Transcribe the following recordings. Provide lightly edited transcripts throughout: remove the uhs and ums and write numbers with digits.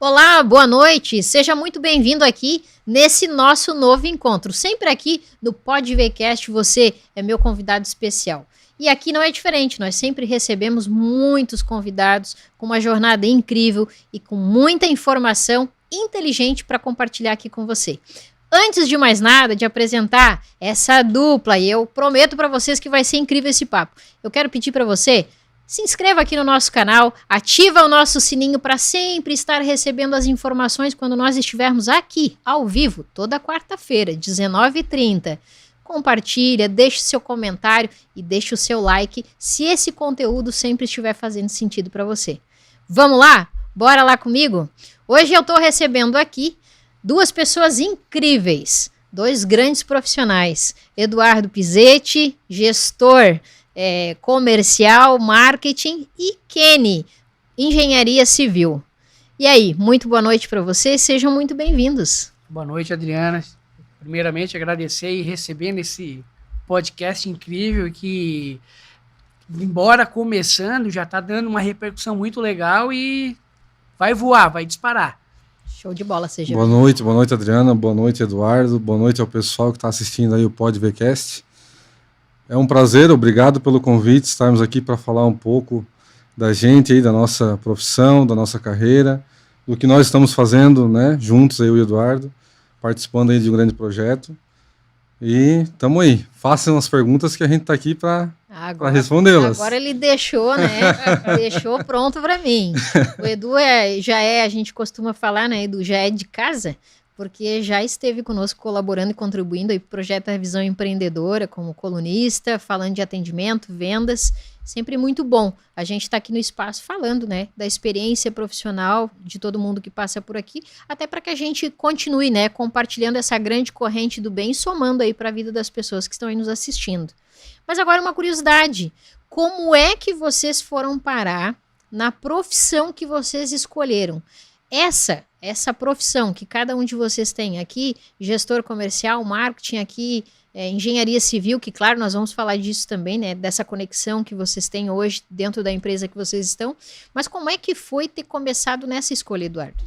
Olá, boa noite, seja muito bem-vindo aqui nesse nosso novo encontro. Sempre aqui no PodVcast você é meu convidado especial. E aqui não é diferente, nós sempre recebemos muitos convidados com uma jornada incrível e com muita informação inteligente para compartilhar aqui com você. Antes de mais nada, de apresentar essa dupla, e eu prometo para vocês que vai ser incrível esse papo, eu quero pedir para você, se inscreva aqui no nosso canal, ativa o nosso sininho para sempre estar recebendo as informações quando nós estivermos aqui, ao vivo, toda quarta-feira, 19h30. Compartilha, deixe seu comentário e deixe o seu like se esse conteúdo sempre estiver fazendo sentido para você. Vamos lá? Bora lá comigo? Hoje eu estou recebendo aqui duas pessoas incríveis, dois grandes profissionais. Eduardo Pizzetti, gestor comercial, marketing, e Kenny, engenharia civil. E aí, muito boa noite para vocês, sejam muito bem-vindos. Boa noite, Adriana. Primeiramente, agradecer e receber nesse podcast incrível que, embora começando, já está dando uma repercussão muito legal e vai voar, vai disparar. Show de bola, seja boa noite, Adriana, boa noite, Eduardo, boa noite ao pessoal que está assistindo aí o PodVcast. É um prazer, obrigado pelo convite, estarmos aqui para falar um pouco da gente aí, da nossa profissão, da nossa carreira, do que nós estamos fazendo, né, juntos, eu e o Eduardo, participando aí de um grande projeto. E estamos aí, façam as perguntas que a gente está aqui para respondê-las. Agora ele deixou, né, deixou pronto para mim. O Edu a gente costuma falar, né, Edu, já é de casa, porque já esteve conosco colaborando e contribuindo aí para o projeto Revisão Empreendedora, como colunista, falando de atendimento, vendas, sempre muito bom. A gente está aqui no espaço falando, né, da experiência profissional de todo mundo que passa por aqui, até para que a gente continue, né, compartilhando essa grande corrente do bem e somando aí para a vida das pessoas que estão aí nos assistindo. Mas agora uma curiosidade, como é que vocês foram parar na profissão que vocês escolheram? Essa profissão que cada um de vocês tem aqui, gestor comercial, marketing aqui, engenharia civil, que claro, nós vamos falar disso também, né, dessa conexão que vocês têm hoje dentro da empresa que vocês estão, mas como é que foi ter começado nessa escolha, Eduardo?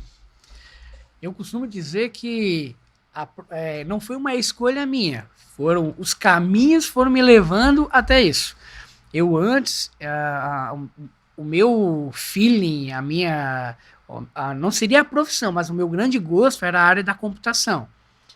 Eu costumo dizer que não foi uma escolha minha, os caminhos foram me levando até isso. Eu antes, o meu feeling, não seria a profissão, mas o meu grande gosto era a área da computação.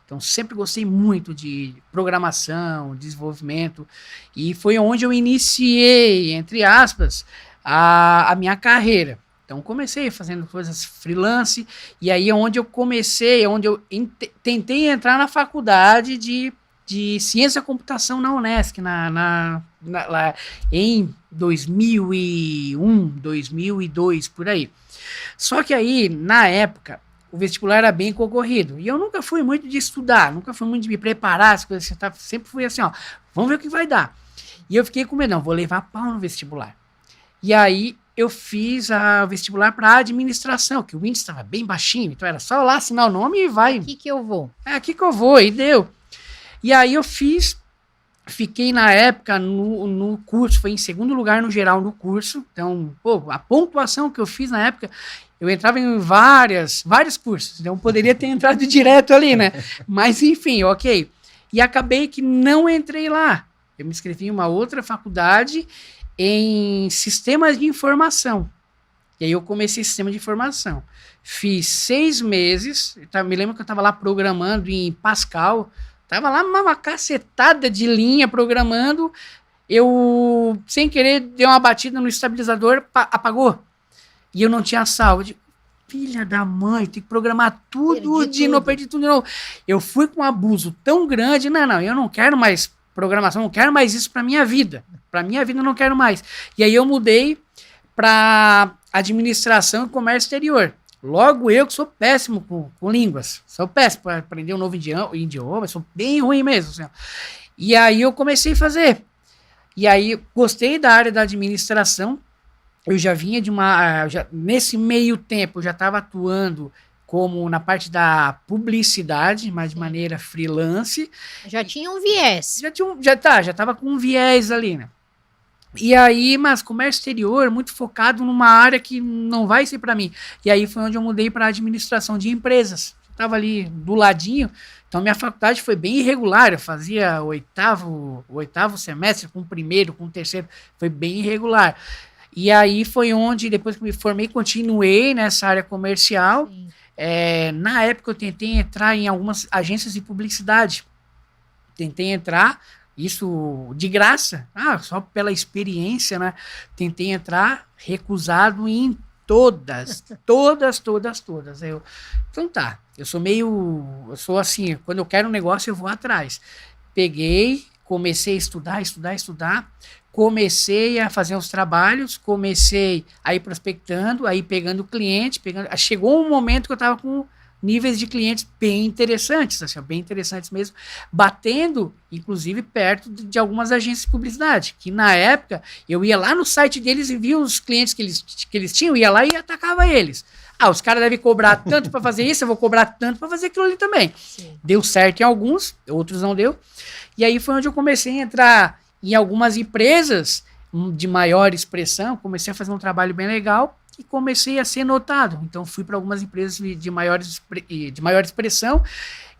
Então, sempre gostei muito de programação, desenvolvimento, e foi onde eu iniciei, entre aspas, a minha carreira. Então, comecei fazendo coisas freelance, e aí é onde eu comecei, onde eu tentei entrar na faculdade de ciência da computação na Unesc, lá em 2001, 2002, por aí. Só que aí, na época, o vestibular era bem concorrido. E eu nunca fui muito de estudar, nunca fui muito de me preparar, as coisas, sempre fui assim, ó, vamos ver o que vai dar. E eu fiquei com medo, não, vou levar pau no vestibular. E aí eu fiz o vestibular para administração, que o índice estava bem baixinho, então era só lá assinar o nome e vai. Aqui que eu vou. Aqui que eu vou, e deu. E aí eu fiquei na época no curso, foi em segundo lugar no geral no curso, então, a pontuação que eu fiz na época, eu entrava em vários cursos, então poderia ter entrado direto ali, né? Mas enfim, ok. E acabei que não entrei lá. Eu me inscrevi em uma outra faculdade em sistemas de informação. E aí eu comecei sistema de informação. Fiz 6 meses, me lembro que eu estava lá programando em Pascal, tava lá uma cacetada de linha programando, eu, sem querer, dei uma batida no estabilizador, apagou. E eu não tinha salvo. Eu digo, filha da mãe, tem que programar tudo de novo, perdi tudo de novo. Eu fui com um abuso tão grande, não, eu não quero mais programação, não quero mais isso pra minha vida. Pra minha vida eu não quero mais. E aí eu mudei pra administração e comércio exterior. Logo eu que sou péssimo com línguas, sou péssimo para aprender um novo idioma, sou bem ruim mesmo. Assim. E aí eu comecei a fazer. E aí gostei da área da administração, eu já vinha nesse meio tempo eu já estava atuando como na parte da publicidade, mas de maneira freelance. Já tinha um viés. Já estava com um viés ali, né? E aí, mas comércio exterior, muito focado numa área que não vai ser para mim. E aí foi onde eu mudei para administração de empresas. Estava ali do ladinho. Então, minha faculdade foi bem irregular. Eu fazia o oitavo semestre com o primeiro, com o terceiro. Foi bem irregular. E aí foi onde, depois que me formei, continuei nessa área comercial. Na época, eu tentei entrar em algumas agências de publicidade. Tentei entrar, isso de graça, só pela experiência, né? Tentei entrar, recusado em todas. Então tá, eu sou assim, quando eu quero um negócio eu vou atrás. Peguei, comecei a estudar, comecei a fazer uns trabalhos, comecei a ir prospectando, aí pegando cliente, chegou um momento que eu estava com níveis de clientes bem interessantes, assim, bem interessantes mesmo, batendo, inclusive, perto de algumas agências de publicidade, que na época eu ia lá no site deles e via os clientes que eles tinham, ia lá e atacava eles. Os caras devem cobrar tanto para fazer isso, eu vou cobrar tanto para fazer aquilo ali também. Sim. Deu certo em alguns, outros não deu. E aí foi onde eu comecei a entrar em algumas empresas de maior expressão, comecei a fazer um trabalho bem legal, e comecei a ser notado. Então, fui para algumas empresas de maior expressão,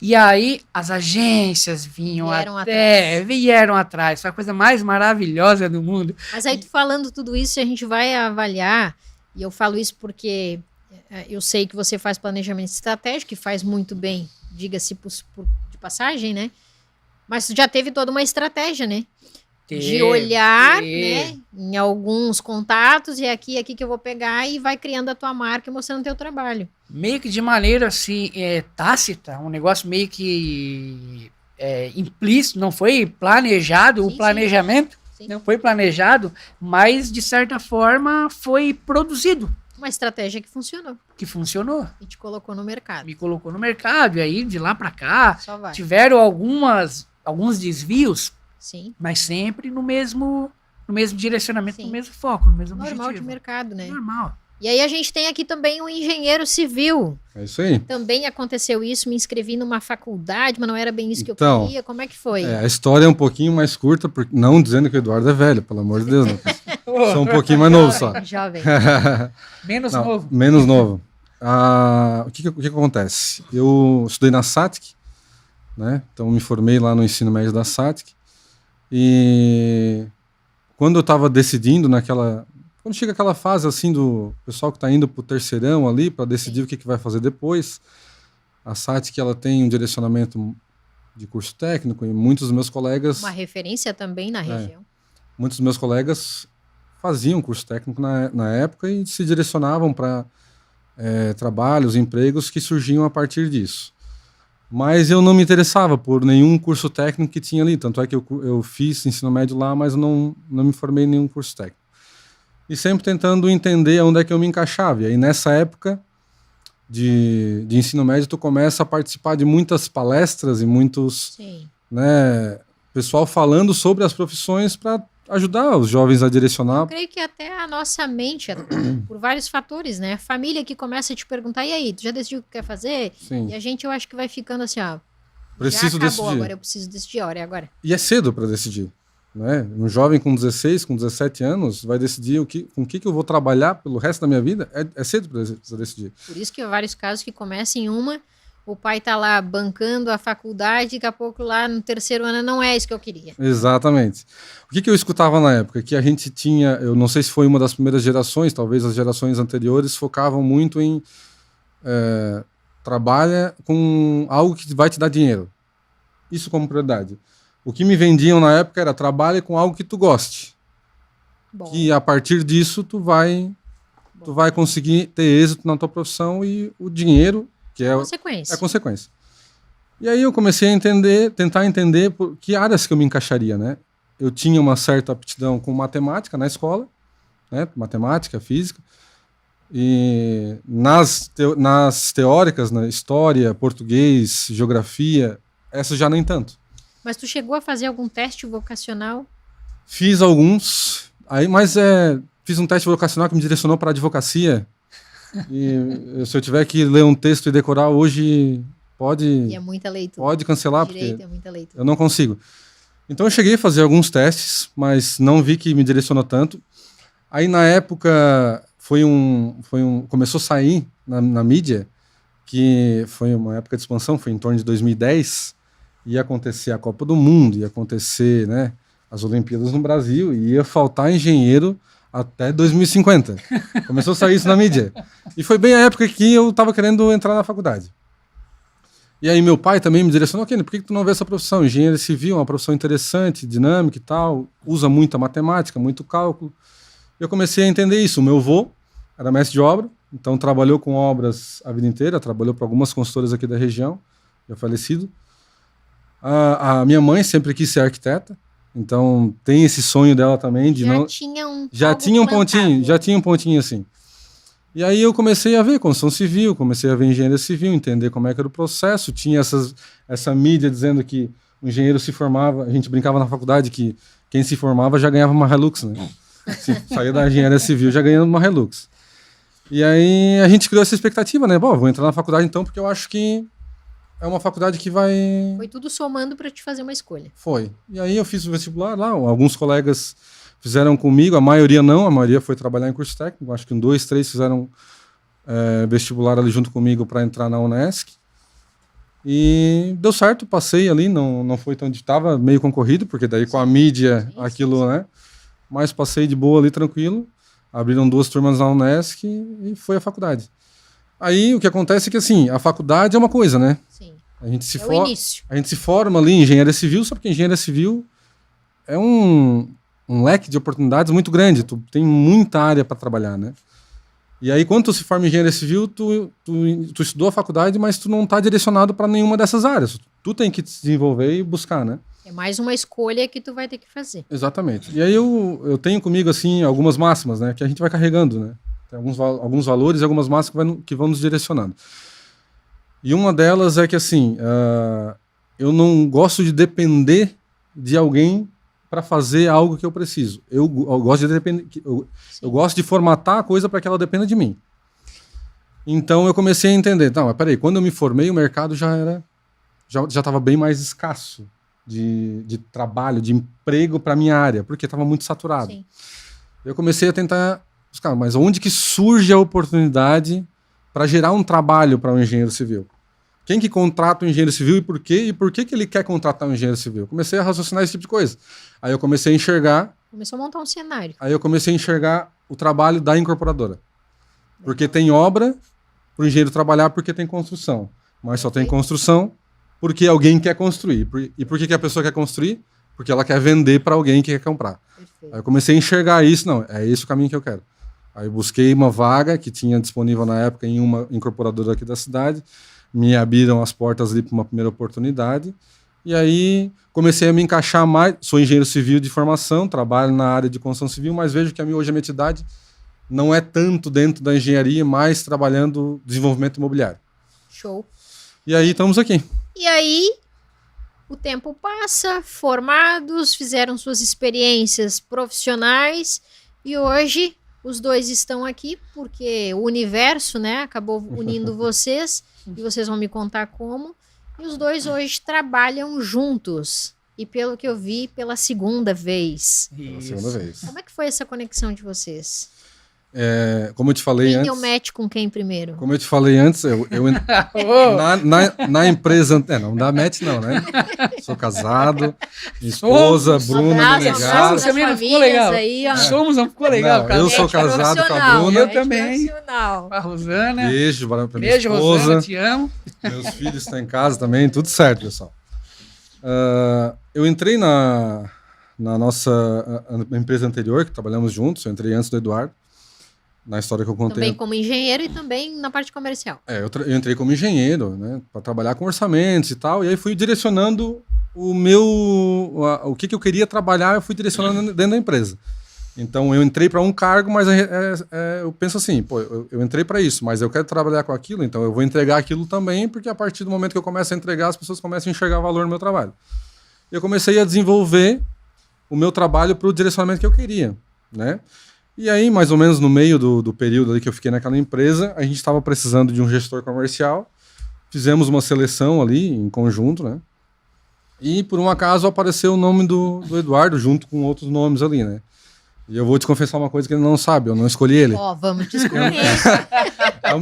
e aí as agências vieram atrás. Foi a coisa mais maravilhosa do mundo. Mas aí, tu falando tudo isso, a gente vai avaliar, e eu falo isso porque eu sei que você faz planejamento estratégico, que faz muito bem, diga-se de passagem, né? Mas tu já teve toda uma estratégia, né? De olhar, né, em alguns contatos, e aqui que eu vou pegar, e vai criando a tua marca e mostrando o teu trabalho. Meio que de maneira assim, tácita, um negócio meio que implícito, não foi planejado, sim, o planejamento sim. Não foi planejado, mas de certa forma foi produzido. Uma estratégia que funcionou. E te colocou no mercado. Me colocou no mercado, e aí de lá para cá, tiveram alguns desvios. Sim. Mas sempre no mesmo direcionamento, sim, no mesmo foco, no mesmo normal objetivo. De mercado, né? Normal. E aí a gente tem aqui também um engenheiro civil. É isso aí. Também aconteceu isso, me inscrevi numa faculdade, mas não era bem isso que eu queria. Como é que foi? A história é um pouquinho mais curta, não dizendo que o Eduardo é velho, pelo amor de Deus. Não. Sou um pouquinho mais novo só. Jovem. Menos novo. O que acontece? Eu estudei na SATIC, né? Então me formei lá no ensino médio da SATIC. E quando eu estava decidindo quando chega aquela fase assim do pessoal que está indo para o terceirão ali para decidir, sim, o que vai fazer depois, a SATIC ela tem um direcionamento de curso técnico, e muitos dos meus colegas, uma referência também na região, muitos dos meus colegas faziam curso técnico na época e se direcionavam para trabalhos, empregos que surgiam a partir disso. Mas eu não me interessava por nenhum curso técnico que tinha ali. Tanto é que eu fiz ensino médio lá, mas não me formei em nenhum curso técnico. E sempre tentando entender onde é que eu me encaixava. E aí, nessa época de ensino médio, tu começa a participar de muitas palestras e muitos... Sim. Né, pessoal falando sobre as profissões para ajudar os jovens a direcionar. Eu creio que até a nossa mente, por vários fatores, né? A família que começa a te perguntar, e aí, tu já decidiu o que quer fazer? Sim. E a gente, eu acho que vai ficando assim, preciso já acabou decidir. Agora, eu preciso decidir, a hora é agora. E é cedo para decidir, né? Um jovem com 16, com 17 anos vai decidir com o que eu vou trabalhar pelo resto da minha vida, é cedo para decidir. Por isso que há vários casos que começam em o pai tá lá bancando a faculdade, daqui a pouco lá no terceiro ano não é isso que eu queria. Exatamente. O que eu escutava na época? Que a gente tinha, eu não sei se foi uma das primeiras gerações, talvez as gerações anteriores focavam muito em trabalha com algo que vai te dar dinheiro. Isso como prioridade. O que me vendiam na época era trabalha com algo que tu goste. Bom. Que a partir disso tu vai conseguir ter êxito na tua profissão e o dinheiro que é a consequência. E aí eu comecei a tentar entender por que áreas que eu me encaixaria, né? Eu tinha uma certa aptidão com matemática na escola, né? Matemática, física, e nas teóricas, na história, português, geografia, essas já nem tanto. Mas tu chegou a fazer algum teste vocacional? Fiz alguns, mas fiz um teste vocacional que me direcionou para a advocacia. E se eu tiver que ler um texto e decorar hoje, pode... E é muita leitura. Pode cancelar, Direito, porque é muita leitura. Eu não consigo. Então eu cheguei a fazer alguns testes, mas não vi que me direcionou tanto. Aí na época começou a sair na mídia, que foi uma época de expansão, foi em torno de 2010, ia acontecer a Copa do Mundo, ia acontecer, né, as Olimpíadas no Brasil, e ia faltar engenheiro até 2050. Começou a sair isso na mídia. E foi bem a época que eu estava querendo entrar na faculdade. E aí meu pai também me direcionou, Kenny, por que tu não vê essa profissão? Engenharia civil é uma profissão interessante, dinâmica e tal, usa muita matemática, muito cálculo. Eu comecei a entender isso. O meu avô era mestre de obra, então trabalhou com obras a vida inteira, trabalhou para algumas consultoras aqui da região, já falecido. A minha mãe sempre quis ser arquiteta, então tem esse sonho dela também de já tinha um pontinho assim. E aí eu comecei a ver construção civil, comecei a ver engenharia civil, entender como é que era o processo. Tinha essa mídia dizendo que o engenheiro se formava, a gente brincava na faculdade que quem se formava já ganhava uma Hilux, né? Saía da engenharia civil já ganhando uma Hilux. E aí a gente criou essa expectativa, né? Bom, vou entrar na faculdade então, porque eu acho que é uma faculdade que vai... Foi tudo somando para te fazer uma escolha. Foi. E aí eu fiz o vestibular lá, alguns colegas fizeram comigo, a maioria não, a maioria foi trabalhar em curso técnico, acho que 2, 3 fizeram vestibular ali junto comigo para entrar na Unesc. E deu certo, passei ali, não foi tão... Estava meio concorrido, porque daí com a mídia, aquilo, né? Mas passei de boa ali, tranquilo. Abriram 2 turmas na Unesc e foi a faculdade. Aí o que acontece é que, assim, a faculdade é uma coisa, né? Sim. A gente se o início. A gente se forma ali em engenharia civil, só porque engenharia civil é um leque de oportunidades muito grande. Tu tem muita área para trabalhar, né? E aí, quando tu se forma em engenharia civil, tu estudou a faculdade, mas tu não está direcionado para nenhuma dessas áreas. Tu tem que te desenvolver e buscar, né? É mais uma escolha que tu vai ter que fazer. Exatamente. E aí eu tenho comigo, assim, algumas máximas, né? Que a gente vai carregando, né? Tem alguns valores e algumas máximas que vão nos direcionando. E uma delas é que, assim, eu não gosto de depender de alguém para fazer algo que eu preciso. Eu gosto de depender... Eu gosto de formatar a coisa para que ela dependa de mim. Então eu comecei a entender. Não, mas peraí, quando eu me formei, o mercado já estava bem mais escasso de trabalho, de emprego para minha área, porque estava muito saturado. Sim. Eu comecei a tentar buscar, mas onde que surge a oportunidade para gerar um trabalho para um engenheiro civil? Quem que contrata um engenheiro civil e por quê? E por que ele quer contratar um engenheiro civil? Eu comecei a raciocinar esse tipo de coisa. Aí eu comecei a enxergar... Começou a montar um cenário. Aí eu comecei a enxergar o trabalho da incorporadora. Porque tem obra para o engenheiro trabalhar porque tem construção. Mas só tem construção porque alguém quer construir. E por que a pessoa quer construir? Porque ela quer vender para alguém que quer comprar. Perfeito. Aí eu comecei a enxergar isso. Não, é esse o caminho que eu quero. Aí eu busquei uma vaga que tinha disponível na época em uma incorporadora aqui da cidade. Me abriram as portas ali para uma primeira oportunidade. E aí comecei a me encaixar mais. Sou engenheiro civil de formação, trabalho na área de construção civil, mas vejo que hoje a minha atividade não é tanto dentro da engenharia, mas trabalhando desenvolvimento imobiliário. Show. E aí estamos aqui. E aí o tempo passa, formados, fizeram suas experiências profissionais e hoje os dois estão aqui porque o universo, né, acabou unindo vocês e vocês vão me contar como. E os dois hoje trabalham juntos. E pelo que eu vi, pela segunda vez. Pela segunda vez. Como é que foi essa conexão de vocês? Como eu te falei quem antes... deu match com quem primeiro? Como eu te falei antes, na empresa... não dá match não, né? Sou casado, minha esposa, Bruna, Menegado. Também não ficou legal. Aí, ó. Somos, não ficou legal. Não, eu sou casado com a Bruna. Eu também. A Rosana. Beijo para minha esposa. Rosana, te amo. Meus filhos estão em casa também, tudo certo, pessoal. Eu entrei na nossa empresa anterior, que trabalhamos juntos, eu entrei antes do Eduardo. Na história que eu contei. Também como engenheiro e também na parte comercial. Eu entrei como engenheiro, né, para trabalhar com orçamentos e tal, e aí fui direcionando o que eu queria trabalhar, eu fui direcionando dentro da empresa. Então eu entrei para um cargo, mas eu penso assim, pô, eu entrei para isso, mas eu quero trabalhar com aquilo, então eu vou entregar aquilo também, porque a partir do momento que eu começo a entregar, as pessoas começam a enxergar valor no meu trabalho. E eu comecei a desenvolver o meu trabalho para o direcionamento que eu queria, né? E aí, mais ou menos no meio do período ali que eu fiquei naquela empresa, a gente estava precisando de um gestor comercial. Fizemos uma seleção ali em conjunto, né? E por um acaso apareceu o nome do Eduardo junto com outros nomes ali, né? E eu vou te confessar uma coisa que ele não sabe, eu não escolhi ele. Ó, vamos descobrir.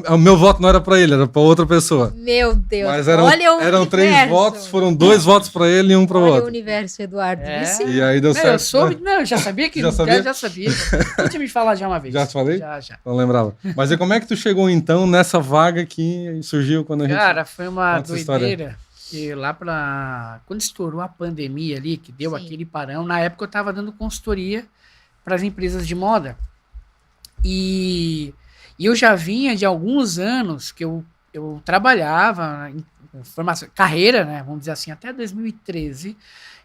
O meu voto não era pra ele, era pra outra pessoa. Meu Deus. Mas Olha o eram 3 universo. votos, foram 2 votos pra ele e um pro Olha o outro. universo, Eduardo. É. Esse- E aí deu Não, certo. eu soube, não, eu já sabia que Já sabia? já sabia. Eu tinha me falado já uma vez. Já te falei? Já. Não lembrava. Mas e como é que tu chegou então nessa vaga que surgiu quando a gente... Cara, foi uma Conta essa história. doideira. Que lá quando estourou a pandemia ali, que deu Sim. aquele parão, na época eu tava dando consultoria para as empresas de moda. E eu já vinha de alguns anos que eu trabalhava em formação, carreira, né, vamos dizer assim, até 2013.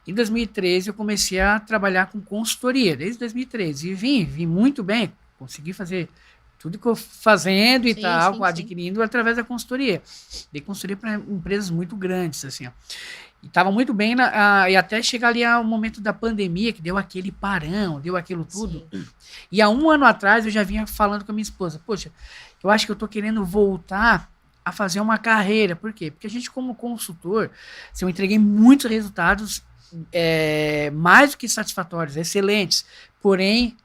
Em 2013 eu comecei a trabalhar com consultoria, desde 2013. E vim muito bem, consegui fazer tudo que eu fazendo e Sim, tal, sim, adquirindo através da consultoria. Dei consultoria para empresas muito grandes, assim, ó. E estava muito bem, e até chegar ali ao momento da pandemia, que deu aquele parão, deu aquilo tudo. Sim. E há um ano atrás eu já vinha falando com a minha esposa, poxa, eu acho que eu tô querendo voltar a fazer uma carreira. Por quê? Porque a gente, como consultor, se eu entreguei muitos resultados mais do que satisfatórios, excelentes, porém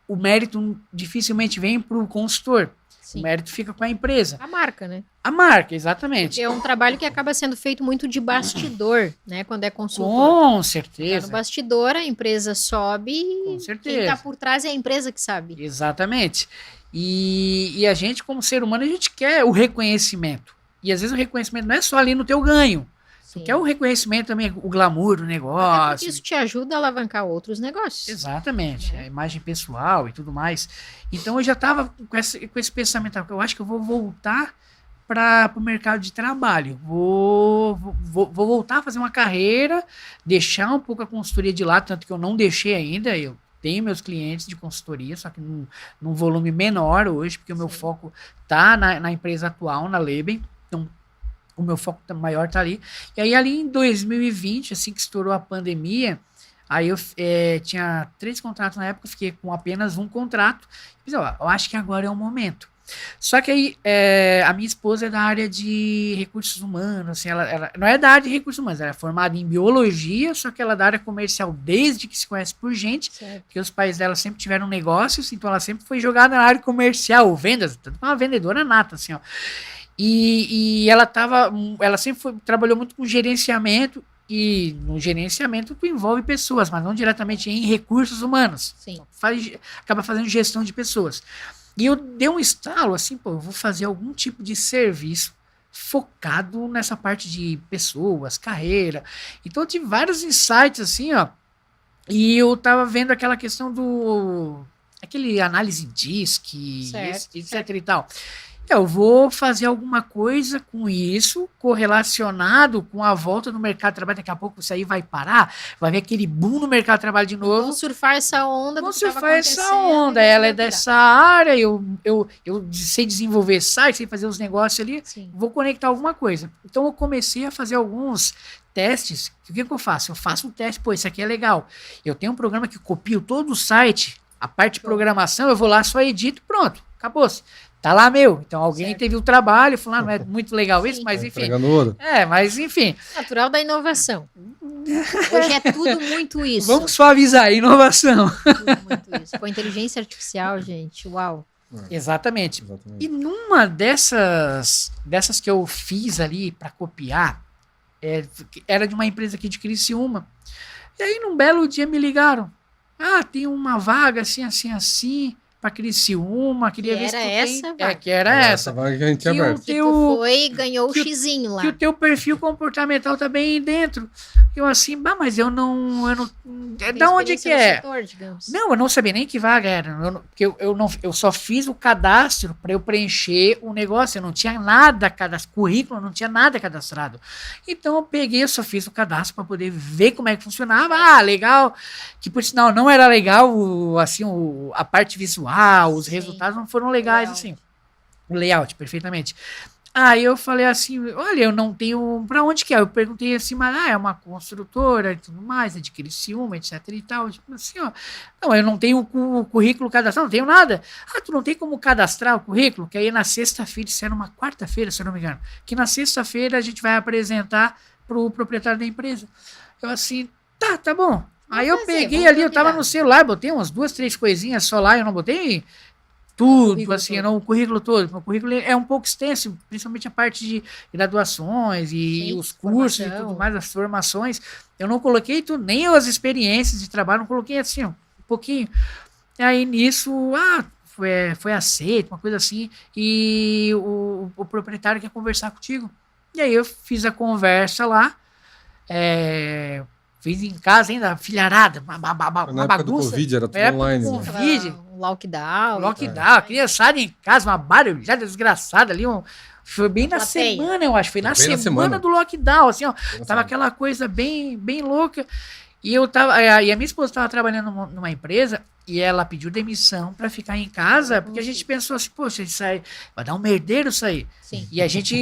o mérito dificilmente vem para o consultor. Sim. O mérito fica com a empresa. A marca, né? A marca, exatamente. Porque é um trabalho que acaba sendo feito muito de bastidor, né? Quando é consultor. Com Tá no certeza. bastidor, a empresa sobe Com e certeza. quem tá por trás é a empresa que sabe. Exatamente. E a gente, como ser humano, a gente quer o reconhecimento. E às vezes o reconhecimento não é só ali no teu ganho. Sim. Quer o reconhecimento também, o glamour do Até porque negócio. isso te ajuda a alavancar outros negócios. Exatamente. Né? A imagem pessoal e tudo mais. Então eu já estava com esse pensamento. Eu acho que eu vou voltar para o mercado de trabalho. Vou voltar a fazer uma carreira, deixar um pouco a consultoria de lado, tanto que eu não deixei ainda. Eu tenho meus clientes de consultoria, só que num volume menor hoje, porque o meu foco tá na empresa atual, na Leben. Então, o meu foco maior tá ali. E aí, ali em 2020, assim que estourou a pandemia, aí eu tinha 3 contratos na época, fiquei com apenas um contrato. Mas, ó, eu acho que agora é o momento. Só que aí, a minha esposa é da área de recursos humanos, assim, ela não é da área de recursos humanos, ela é formada em biologia, só que ela é da área comercial desde que se conhece por gente, Certo. porque os pais dela sempre tiveram negócios, então ela sempre foi jogada na área comercial, vendas, tanto uma vendedora nata, assim, ó. E ela sempre trabalhou muito com gerenciamento, e no gerenciamento tu envolve pessoas, mas não diretamente em recursos humanos. Sim. Acaba fazendo gestão de pessoas. E eu dei um estalo, assim, pô, eu vou fazer algum tipo de serviço focado nessa parte de pessoas, carreira. Então eu tive vários insights, assim, ó, e eu tava vendo aquela questão aquele análise DISC, Certo, etc e tal. Eu vou fazer alguma coisa com isso, correlacionado com a volta no mercado de trabalho. Daqui a pouco isso aí vai parar, vai ver aquele boom no mercado de trabalho de novo. Vamos surfar essa onda. Vamos do que tava surfar essa acontecendo onda. e Ela é virar. dessa área, eu sei desenvolver site, sei fazer os negócios ali, Sim. vou conectar alguma coisa. Então eu comecei a fazer alguns testes. O que eu faço? Eu faço um teste, pô, isso aqui é legal. Eu tenho um programa que copio todo o site, a parte de programação, eu vou lá, só edito, pronto, acabou-se. Tá lá meu. Então alguém Certo. teve o trabalho, falou, não é muito legal isso, Sim. mas enfim. Entregando ouro. Mas enfim, Natural da inovação. Hoje é tudo muito isso. vamos suavizar a inovação. Tudo muito isso. Com a inteligência artificial, gente, uau. Exatamente. Exatamente. E numa dessas que eu fiz ali para copiar, era de uma empresa aqui de Criciúma. E aí, num belo dia, me ligaram. Ah, tem uma vaga assim, assim, assim, para Criciúma. Queria Que ver se era tu essa tem. vaga. Que era essa. vaga que a gente tinha Que aberto. Que tu foi e ganhou o que o- xizinho lá. Que o teu perfil comportamental tá bem dentro. Eu assim, mas eu não. Tem Da onde experiência que no é? setor, digamos. Não, eu não sabia nem que vaga era. Eu só fiz o cadastro para eu preencher o negócio. Eu não tinha nada cadastrado. Currículo, não tinha nada cadastrado. Então eu peguei, eu só fiz o cadastro para poder ver como é que funcionava. Ah, legal. Que por sinal não era legal a parte visual, os Sim. resultados não foram legais, Legal. assim. O layout, perfeitamente. Aí eu falei assim, olha, eu não tenho... Pra onde que é? Eu perguntei assim, mas é uma construtora e tudo mais, é de Criciúma, etc e tal. Tipo assim, ó, não, eu não tenho o currículo cadastrado, não tenho nada. Ah, tu não tem como cadastrar o currículo? Que aí na sexta-feira, isso era uma quarta-feira, se eu não me engano, que na sexta-feira a gente vai apresentar pro proprietário da empresa. Eu assim, tá bom. Aí eu fazer, peguei vamos ali, eu tava convidar. no celular, botei umas 2, 3 coisinhas só lá, eu não botei tudo, currículo assim, todo. não, o currículo todo. O currículo é um pouco extenso, principalmente a parte de graduações e Sim, os cursos e formação. tudo mais, as formações. Eu não coloquei tudo, nem as experiências de trabalho, não coloquei assim, ó, um pouquinho. E aí nisso, foi aceito, uma coisa assim, e o proprietário quer conversar contigo. E aí eu fiz a conversa lá, fiz em casa ainda, filharada, Foi uma na época do bagunça. Covid, era tudo Na época do online, né? Covid, Um lockdown. lockdown, a criançada em casa, uma barulhada desgraçada ali, foi bem na Plateia. semana, eu acho, foi Foi na bem na semana semana. do lockdown, assim, ó, Bem na tava semana. aquela coisa bem louca, e e a minha esposa tava trabalhando numa empresa, e ela pediu demissão pra ficar em casa, porque a gente pensou assim, poxa, isso aí, vai dar um merdeiro isso aí, Sim. e a gente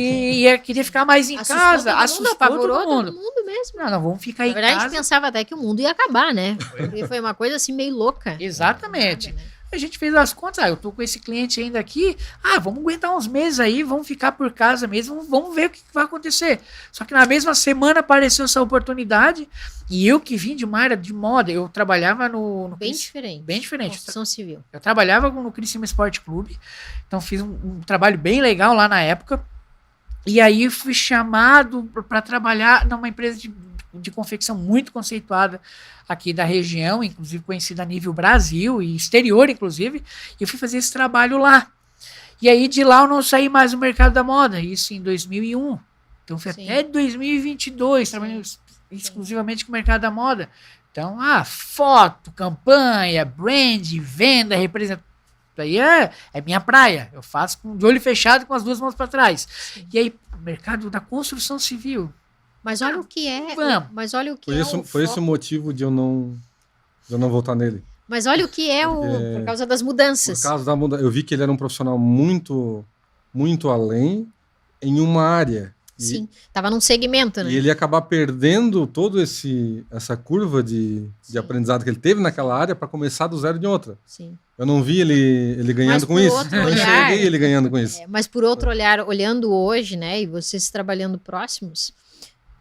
queria ficar mais em Assustou casa, todo mundo, assustou apavorou todo mundo. todo mundo mesmo. Não, vamos ficar Na em verdade, a gente casa. pensava até que o mundo ia acabar, né? Porque foi uma coisa assim meio louca. Exatamente. Nada, né? A gente fez as contas, eu tô com esse cliente ainda aqui, vamos aguentar uns meses aí, vamos ficar por casa mesmo, vamos ver o que vai acontecer. Só que na mesma semana apareceu essa oportunidade, e eu que vim de uma área de moda, eu trabalhava no Bem diferente. bem diferente. Construção civil. Eu trabalhava no Criciúma Esporte Clube, então fiz um trabalho bem legal lá na época, e aí fui chamado para trabalhar numa empresa de confecção muito conceituada aqui da região, inclusive conhecida a nível Brasil e exterior, inclusive, e eu fui fazer esse trabalho lá. E aí de lá eu não saí mais no mercado da moda, isso em 2001. Então foi Sim. até 2022, trabalhando exclusivamente com o mercado da moda. Então, foto, campanha, brand, venda, representação. Aí é minha praia. Eu faço de olho fechado com as duas mãos para trás. Sim. E aí, mercado da construção civil. Mas olha o que é. Vamos. Mas olha o que Foi esse o motivo de eu não voltar nele. Mas olha o que é por causa das mudanças. Por causa da mudança. Eu vi que ele era um profissional muito, muito além em uma área. Sim, tava num segmento, né? E ele ia acabar perdendo todo essa curva de aprendizado que ele teve naquela área para começar do zero de outra. Sim. Eu não vi ele ganhando com isso. Eu não enxerguei ele ganhando com isso. Mas por outro olhar, olhando hoje, né, e vocês trabalhando próximos,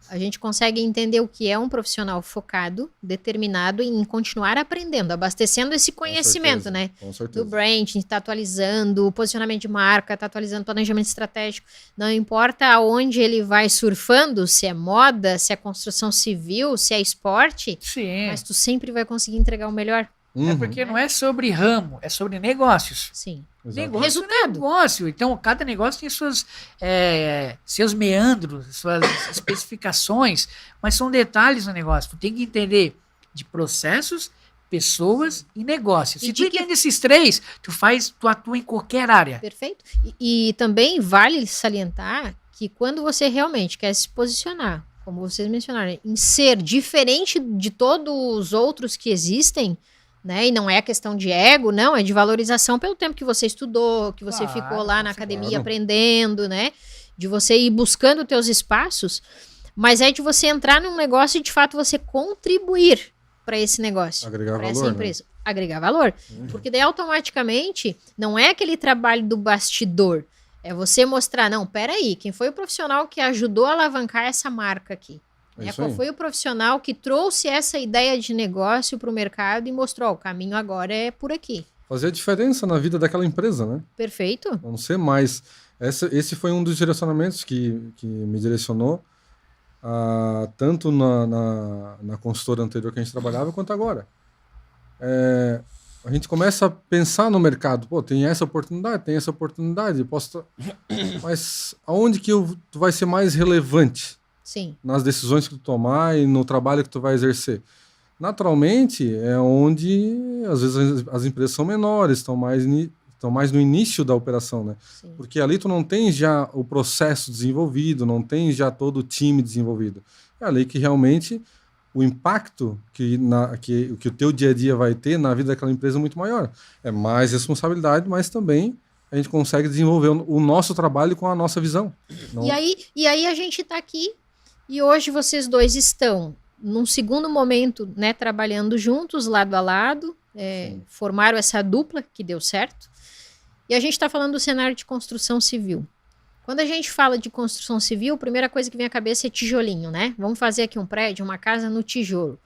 a gente consegue entender o que é um profissional focado, determinado em continuar aprendendo, abastecendo esse conhecimento, certeza, né? Com certeza. Do branding, está atualizando, o posicionamento de marca, está atualizando o planejamento estratégico. Não importa aonde ele vai surfando, se é moda, se é construção civil, se é esporte, Sim. mas tu sempre vai conseguir entregar o melhor. É porque não é sobre ramo, é sobre negócios. Sim. Exato. Negócio Resultado. é negócio. Então, cada negócio tem seus meandros, suas especificações, mas são detalhes no negócio. Tu tem que entender de processos, pessoas e negócios. E Se de tu entende esses três, tu atua em qualquer área. Perfeito. E também vale salientar que quando você realmente quer se posicionar, como vocês mencionaram, em ser diferente de todos os outros que existem, né? E não é questão de ego, não, é de valorização pelo tempo que você estudou, que você Claro, ficou lá na claro. academia aprendendo, né? De você ir buscando teus espaços, mas é de você entrar num negócio e de fato você contribuir para esse negócio, Agregar para essa valor, né? empresa. Agregar valor. Porque daí automaticamente não é aquele trabalho do bastidor. É você mostrar, não, peraí, quem foi o profissional que ajudou a alavancar essa marca aqui? É isso Qual aí. foi o profissional que trouxe essa ideia de negócio para o mercado e mostrou, ó, o caminho agora é por aqui. Fazer a diferença na vida daquela empresa, né? Perfeito? Não ser mais. Esse foi um dos direcionamentos que me direcionou, tanto na consultora anterior que a gente trabalhava, quanto agora. A gente começa a pensar no mercado. Pô, tem essa oportunidade, mas aonde que tu vai ser mais relevante Sim. nas decisões que tu tomar e no trabalho que tu vai exercer? Naturalmente, é onde, às vezes, as empresas são menores, estão mais no início da operação, né? Sim. Porque ali tu não tem já o processo desenvolvido, não tem já todo o time desenvolvido. É ali que realmente o impacto que o teu dia a dia vai ter na vida daquela empresa é muito maior. É mais responsabilidade, mas também a gente consegue desenvolver o nosso trabalho com a nossa visão. E aí a gente está aqui e hoje vocês dois estão num segundo momento, né, trabalhando juntos, lado a lado, formaram essa dupla que deu certo. E a gente está falando do cenário de construção civil. Quando a gente fala de construção civil, a primeira coisa que vem à cabeça é tijolinho, né? Vamos fazer aqui um prédio, uma casa no tijolo.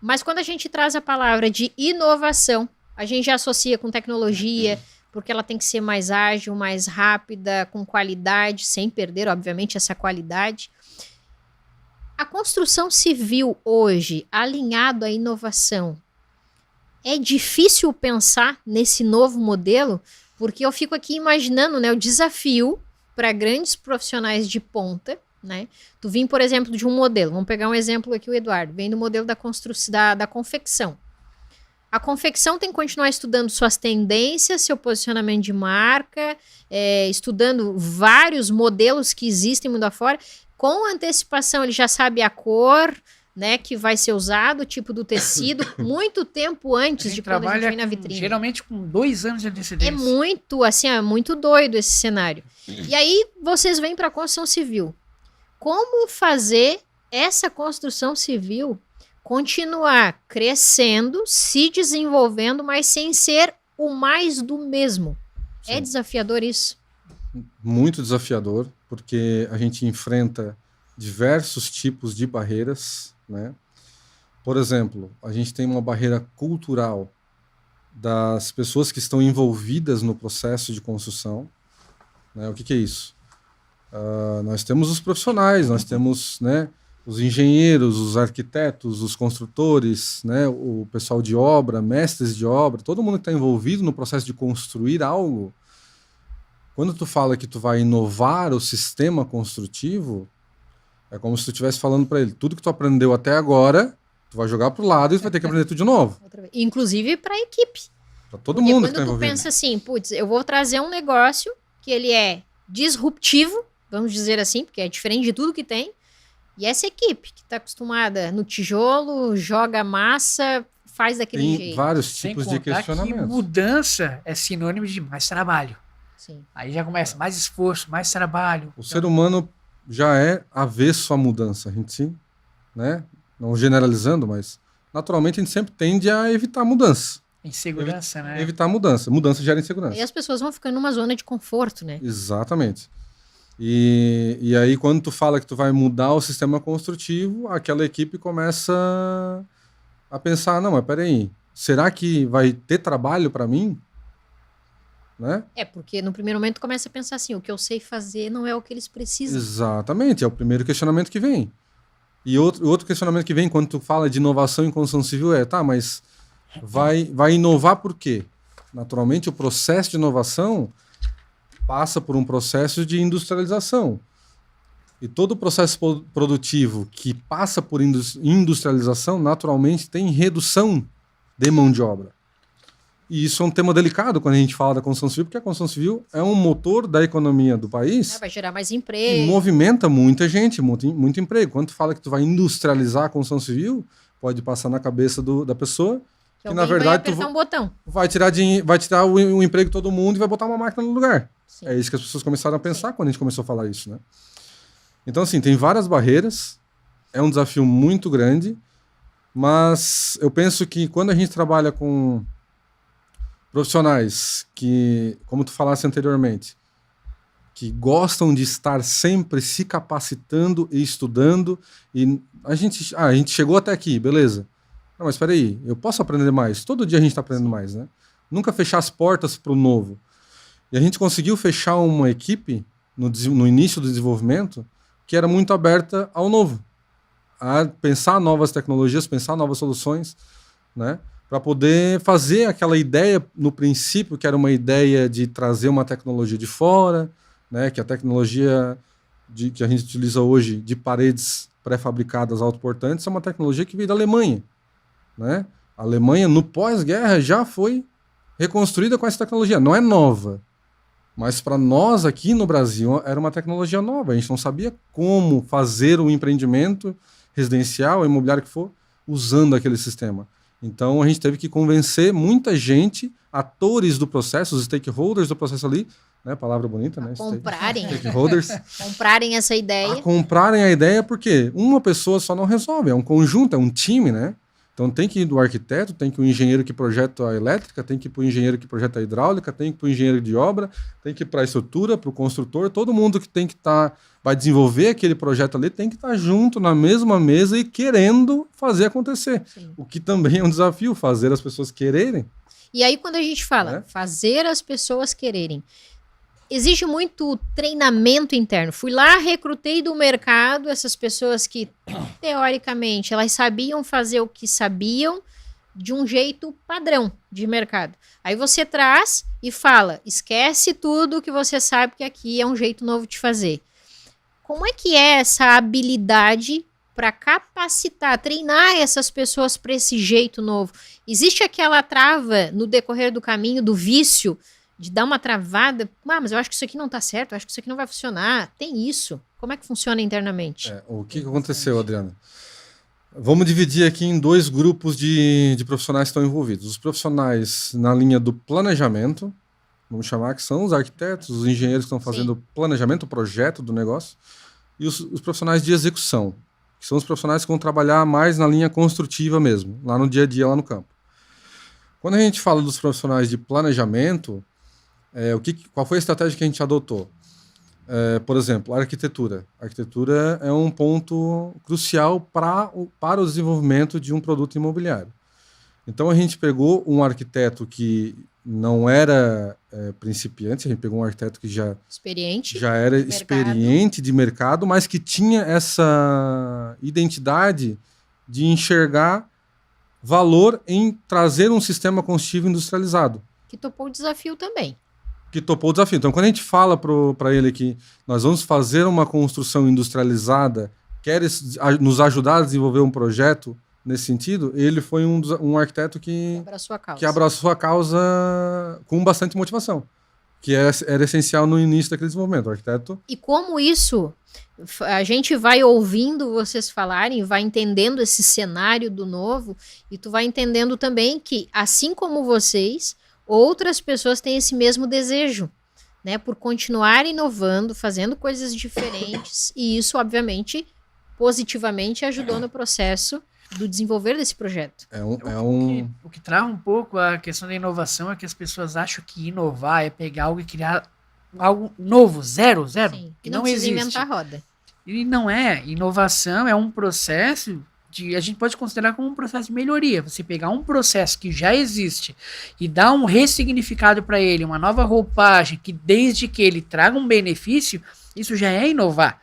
Mas quando a gente traz a palavra de inovação, a gente já associa com tecnologia, porque ela tem que ser mais ágil, mais rápida, com qualidade, sem perder, obviamente, essa qualidade. A construção civil hoje, alinhado à inovação, é difícil pensar nesse novo modelo, porque eu fico aqui imaginando, né, o desafio para grandes profissionais de ponta, né? Tu vem, por exemplo, de um modelo, vamos pegar um exemplo aqui, o Eduardo, vem do modelo da construção, da confecção. A confecção tem que continuar estudando suas tendências, seu posicionamento de marca, estudando vários modelos que existem mundo afora. Com antecipação, ele já sabe a cor, né, que vai ser usado, o tipo do tecido, muito tempo antes de quando a gente vem na vitrine. Geralmente com 2 anos de antecedência. É muito, assim, muito doido esse cenário. E aí, vocês vêm para a construção civil. Como fazer essa construção civil continuar crescendo, se desenvolvendo, mas sem ser o mais do mesmo? Sim. É desafiador isso? Muito desafiador, porque a gente enfrenta diversos tipos de barreiras, né? Por exemplo, a gente tem uma barreira cultural das pessoas que estão envolvidas no processo de construção, né? O que é isso? Nós temos os profissionais, nós temos, né, os engenheiros, os arquitetos, os construtores, né, o pessoal de obra, mestres de obra, todo mundo que está envolvido no processo de construir algo. Quando tu fala que tu vai inovar o sistema construtivo, é como se tu estivesse falando para ele, tudo que tu aprendeu até agora, tu vai jogar pro lado e tu vai ter que aprender tudo de novo. Inclusive para a equipe. Para todo mundo que está envolvido. Quando tu pensa assim, putz, eu vou trazer um negócio que ele é disruptivo, vamos dizer assim, porque é diferente de tudo que tem, e essa equipe que está acostumada no tijolo, joga massa, faz daquele jeito. Tem vários tipos de questionamentos. Que mudança é sinônimo de mais trabalho. Sim. Aí já começa mais esforço, mais trabalho. O ser humano já é avesso à mudança. A gente sim, né? Não generalizando, mas naturalmente a gente sempre tende a evitar mudança. Insegurança, né? Evitar mudança. Mudança gera insegurança. E as pessoas vão ficando numa zona de conforto, né? Exatamente. E aí, quando tu fala que tu vai mudar o sistema construtivo, aquela equipe começa a pensar, não, mas peraí, será que vai ter trabalho para mim? Né? Porque no primeiro momento começa a pensar assim, o que eu sei fazer não é o que eles precisam. Exatamente, é o primeiro questionamento que vem. E outro questionamento que vem quando tu fala de inovação em construção civil mas vai inovar por quê? Naturalmente, o processo de inovação passa por um processo de industrialização. E todo o processo produtivo que passa por industrialização, naturalmente, tem redução de mão de obra. E isso é um tema delicado quando a gente fala da construção civil, porque a construção civil é um motor da economia do país. Vai gerar mais emprego. E movimenta muita gente, muito emprego. Quando tu fala que tu vai industrializar a construção civil, pode passar na cabeça da pessoa que na verdade vai apertar um botão. Vai tirar o emprego de todo mundo e vai botar uma máquina no lugar. Sim. É isso que as pessoas começaram a pensar quando a gente começou a falar isso, né? Então, assim, tem várias barreiras, é um desafio muito grande, mas eu penso que quando a gente trabalha com profissionais que, como tu falasse anteriormente, que gostam de estar sempre se capacitando e estudando, e a gente chegou até aqui, beleza. Não, mas espera aí, eu posso aprender mais? Todo dia a gente está aprendendo mais, né? Nunca fechar as portas para o novo. E a gente conseguiu fechar uma equipe no início do desenvolvimento que era muito aberta ao novo, a pensar novas tecnologias, pensar novas soluções, né? Para poder fazer aquela ideia, no princípio, que era uma ideia de trazer uma tecnologia de fora, né? Que a tecnologia que a gente utiliza hoje de paredes pré-fabricadas autoportantes é uma tecnologia que veio da Alemanha. Né? A Alemanha, no pós-guerra, já foi reconstruída com essa tecnologia. Não é nova, mas para nós aqui no Brasil era uma tecnologia nova. A gente não sabia como fazer um empreendimento residencial, imobiliário que for, usando aquele sistema. Então a gente teve que convencer muita gente, atores do processo, os stakeholders do processo ali, né? Palavra bonita, né? Stakeholders. Comprarem essa ideia. Comprarem a ideia, porque uma pessoa só não resolve, é um conjunto, é um time, né? Então tem que ir do arquiteto, tem que ir o engenheiro que projeta a elétrica, tem que ir para o engenheiro que projeta a hidráulica, tem que ir para o engenheiro de obra, tem que ir para a estrutura, para o construtor, todo mundo que tem que vai desenvolver aquele projeto ali tem que estar junto na mesma mesa e querendo fazer acontecer. Sim. O que também é um desafio, fazer as pessoas quererem. E aí quando a gente fala fazer as pessoas quererem, exige muito treinamento interno. Fui lá, recrutei do mercado essas pessoas que, teoricamente, elas sabiam fazer o que sabiam de um jeito padrão de mercado. Aí você traz e fala, esquece tudo que você sabe que aqui é um jeito novo de fazer. Como é que é essa habilidade para capacitar, treinar essas pessoas para esse jeito novo? Existe aquela trava no decorrer do caminho, do vício, de dar uma travada, mas eu acho que isso aqui não tá certo, eu acho que isso aqui não vai funcionar. Tem isso. Como é que funciona internamente? O que aconteceu, Adriana? Vamos dividir aqui em 2 grupos de profissionais que estão envolvidos. Os profissionais na linha do planejamento, vamos chamar que são os arquitetos, os engenheiros que estão fazendo o planejamento, o projeto do negócio, e os profissionais de execução, que são os profissionais que vão trabalhar mais na linha construtiva mesmo, lá no dia a dia, lá no campo. Quando a gente fala dos profissionais de planejamento, qual foi a estratégia que a gente adotou? Por exemplo, a arquitetura. A arquitetura é um ponto crucial para o desenvolvimento de um produto imobiliário. Então a gente pegou um arquiteto que não era principiante, a gente pegou um arquiteto que já era experiente de mercado, mas que tinha essa identidade de enxergar valor em trazer um sistema construtivo industrializado. Que topou o desafio também. Então, quando a gente fala para ele que nós vamos fazer uma construção industrializada, quer nos ajudar a desenvolver um projeto nesse sentido, ele foi um arquiteto que abraçou a causa com bastante motivação, que era essencial no início daquele desenvolvimento. O arquiteto... E como isso, a gente vai ouvindo vocês falarem, vai entendendo esse cenário do novo, e tu vai entendendo também que, assim como vocês, outras pessoas têm esse mesmo desejo, né, por continuar inovando, fazendo coisas diferentes, e isso, obviamente, positivamente ajudou no processo do desenvolver desse projeto. O que trava um pouco a questão da inovação é que as pessoas acham que inovar é pegar algo e criar algo novo, zero, Sim, que não existe. Inventar a roda. E não é. Inovação é um processo a gente pode considerar como um processo de melhoria. Você pegar um processo que já existe e dar um ressignificado para ele, uma nova roupagem, que desde que ele traga um benefício, isso já é inovar.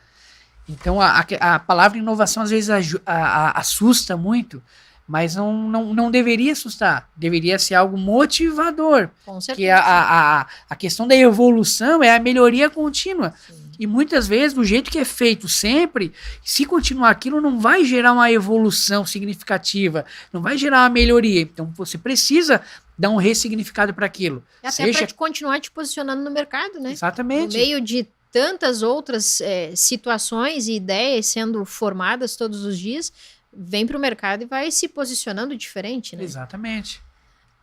Então a palavra inovação às vezes assusta muito, mas não deveria assustar. Deveria ser algo motivador. Com certeza. Que a questão da evolução é a melhoria contínua. Sim. E muitas vezes, do jeito que é feito sempre, se continuar aquilo, não vai gerar uma evolução significativa, não vai gerar uma melhoria. Então, você precisa dar um ressignificado para aquilo. Até para continuar te posicionando no mercado, né? Exatamente. No meio de tantas outras situações e ideias sendo formadas todos os dias, vem para o mercado e vai se posicionando diferente, né? Exatamente.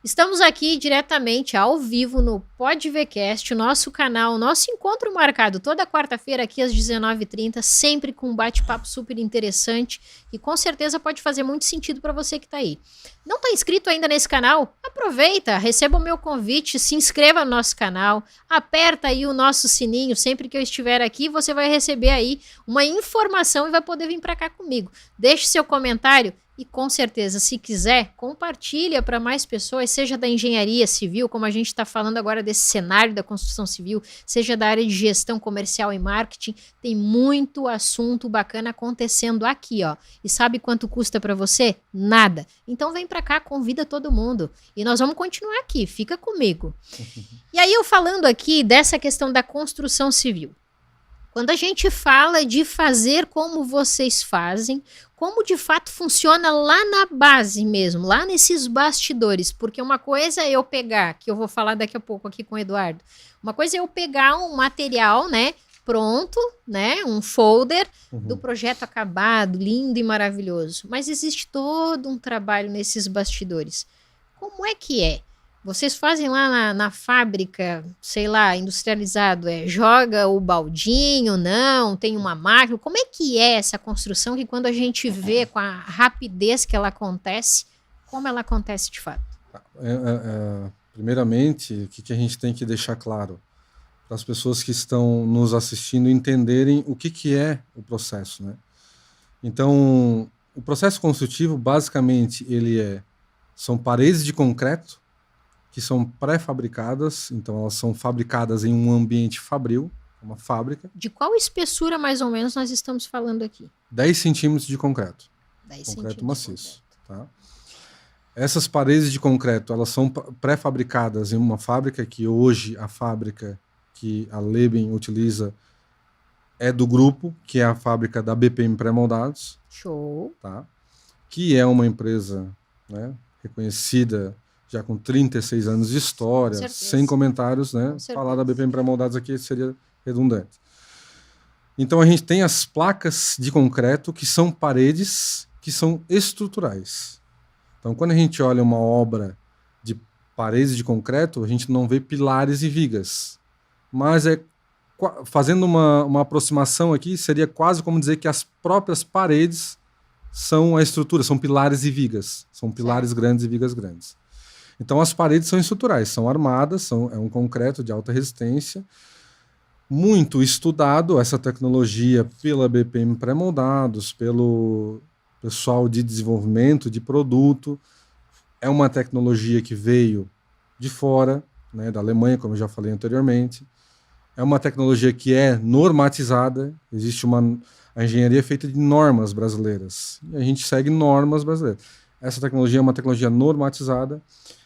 Estamos aqui diretamente ao vivo no PodVcast, o nosso canal, nosso encontro marcado toda quarta-feira aqui às 19h30, sempre com um bate-papo super interessante e com certeza pode fazer muito sentido para você que está aí. Não está inscrito ainda nesse canal? Aproveita, receba o meu convite, se inscreva no nosso canal, aperta aí o nosso sininho, sempre que eu estiver aqui você vai receber aí uma informação e vai poder vir para cá comigo. Deixe seu comentário. E com certeza, se quiser, compartilha para mais pessoas, seja da engenharia civil, como a gente está falando agora desse cenário da construção civil, seja da área de gestão comercial e marketing, tem muito assunto bacana acontecendo aqui, ó. E sabe quanto custa para você? Nada. Então vem para cá, convida todo mundo. E nós vamos continuar aqui, fica comigo. E aí eu falando aqui dessa questão da construção civil. Quando a gente fala de fazer como vocês fazem, como de fato funciona lá na base mesmo, lá nesses bastidores, porque uma coisa é eu pegar, que eu vou falar daqui a pouco aqui com o Eduardo, uma coisa é eu pegar um material, né, pronto, né, um folder do projeto acabado, lindo e maravilhoso, mas existe todo um trabalho nesses bastidores. Como é que é? Vocês fazem lá na fábrica, sei lá, industrializado, joga o baldinho, não, tem uma máquina. Como é que é essa construção que quando a gente vê com a rapidez que ela acontece, como ela acontece de fato? Primeiramente, o que a gente tem que deixar claro para as pessoas que estão nos assistindo entenderem o que é o processo, né? Então, o processo construtivo, basicamente, são paredes de concreto que são pré-fabricadas, então elas são fabricadas em um ambiente fabril, uma fábrica. De qual espessura, mais ou menos, nós estamos falando aqui? 10 centímetros de concreto. 10 concreto maciço. Tá? Essas paredes de concreto, elas são pré-fabricadas em uma fábrica, que hoje a fábrica que a Leben utiliza é do grupo, que é a fábrica da BPM Pré-Moldados. Show. Tá? Que é uma empresa, né, reconhecida, já com 36 anos de história, sem comentários, né? Falar da BPM Pré-Moldados aqui seria redundante. Então a gente tem as placas de concreto, que são paredes que são estruturais. Então quando a gente olha uma obra de paredes de concreto, a gente não vê pilares e vigas. Mas fazendo uma aproximação aqui, seria quase como dizer que as próprias paredes são a estrutura, são pilares e vigas. São pilares grandes e vigas grandes. Então as paredes são estruturais, são armadas, é um concreto de alta resistência, muito estudado essa tecnologia pela BPM Pré-Moldados, pelo pessoal de desenvolvimento de produto. É uma tecnologia que veio de fora, né, da Alemanha, como eu já falei anteriormente. É uma tecnologia que é normatizada, existe a engenharia é feita de normas brasileiras, e a gente segue normas brasileiras. Essa tecnologia é uma tecnologia normatizada.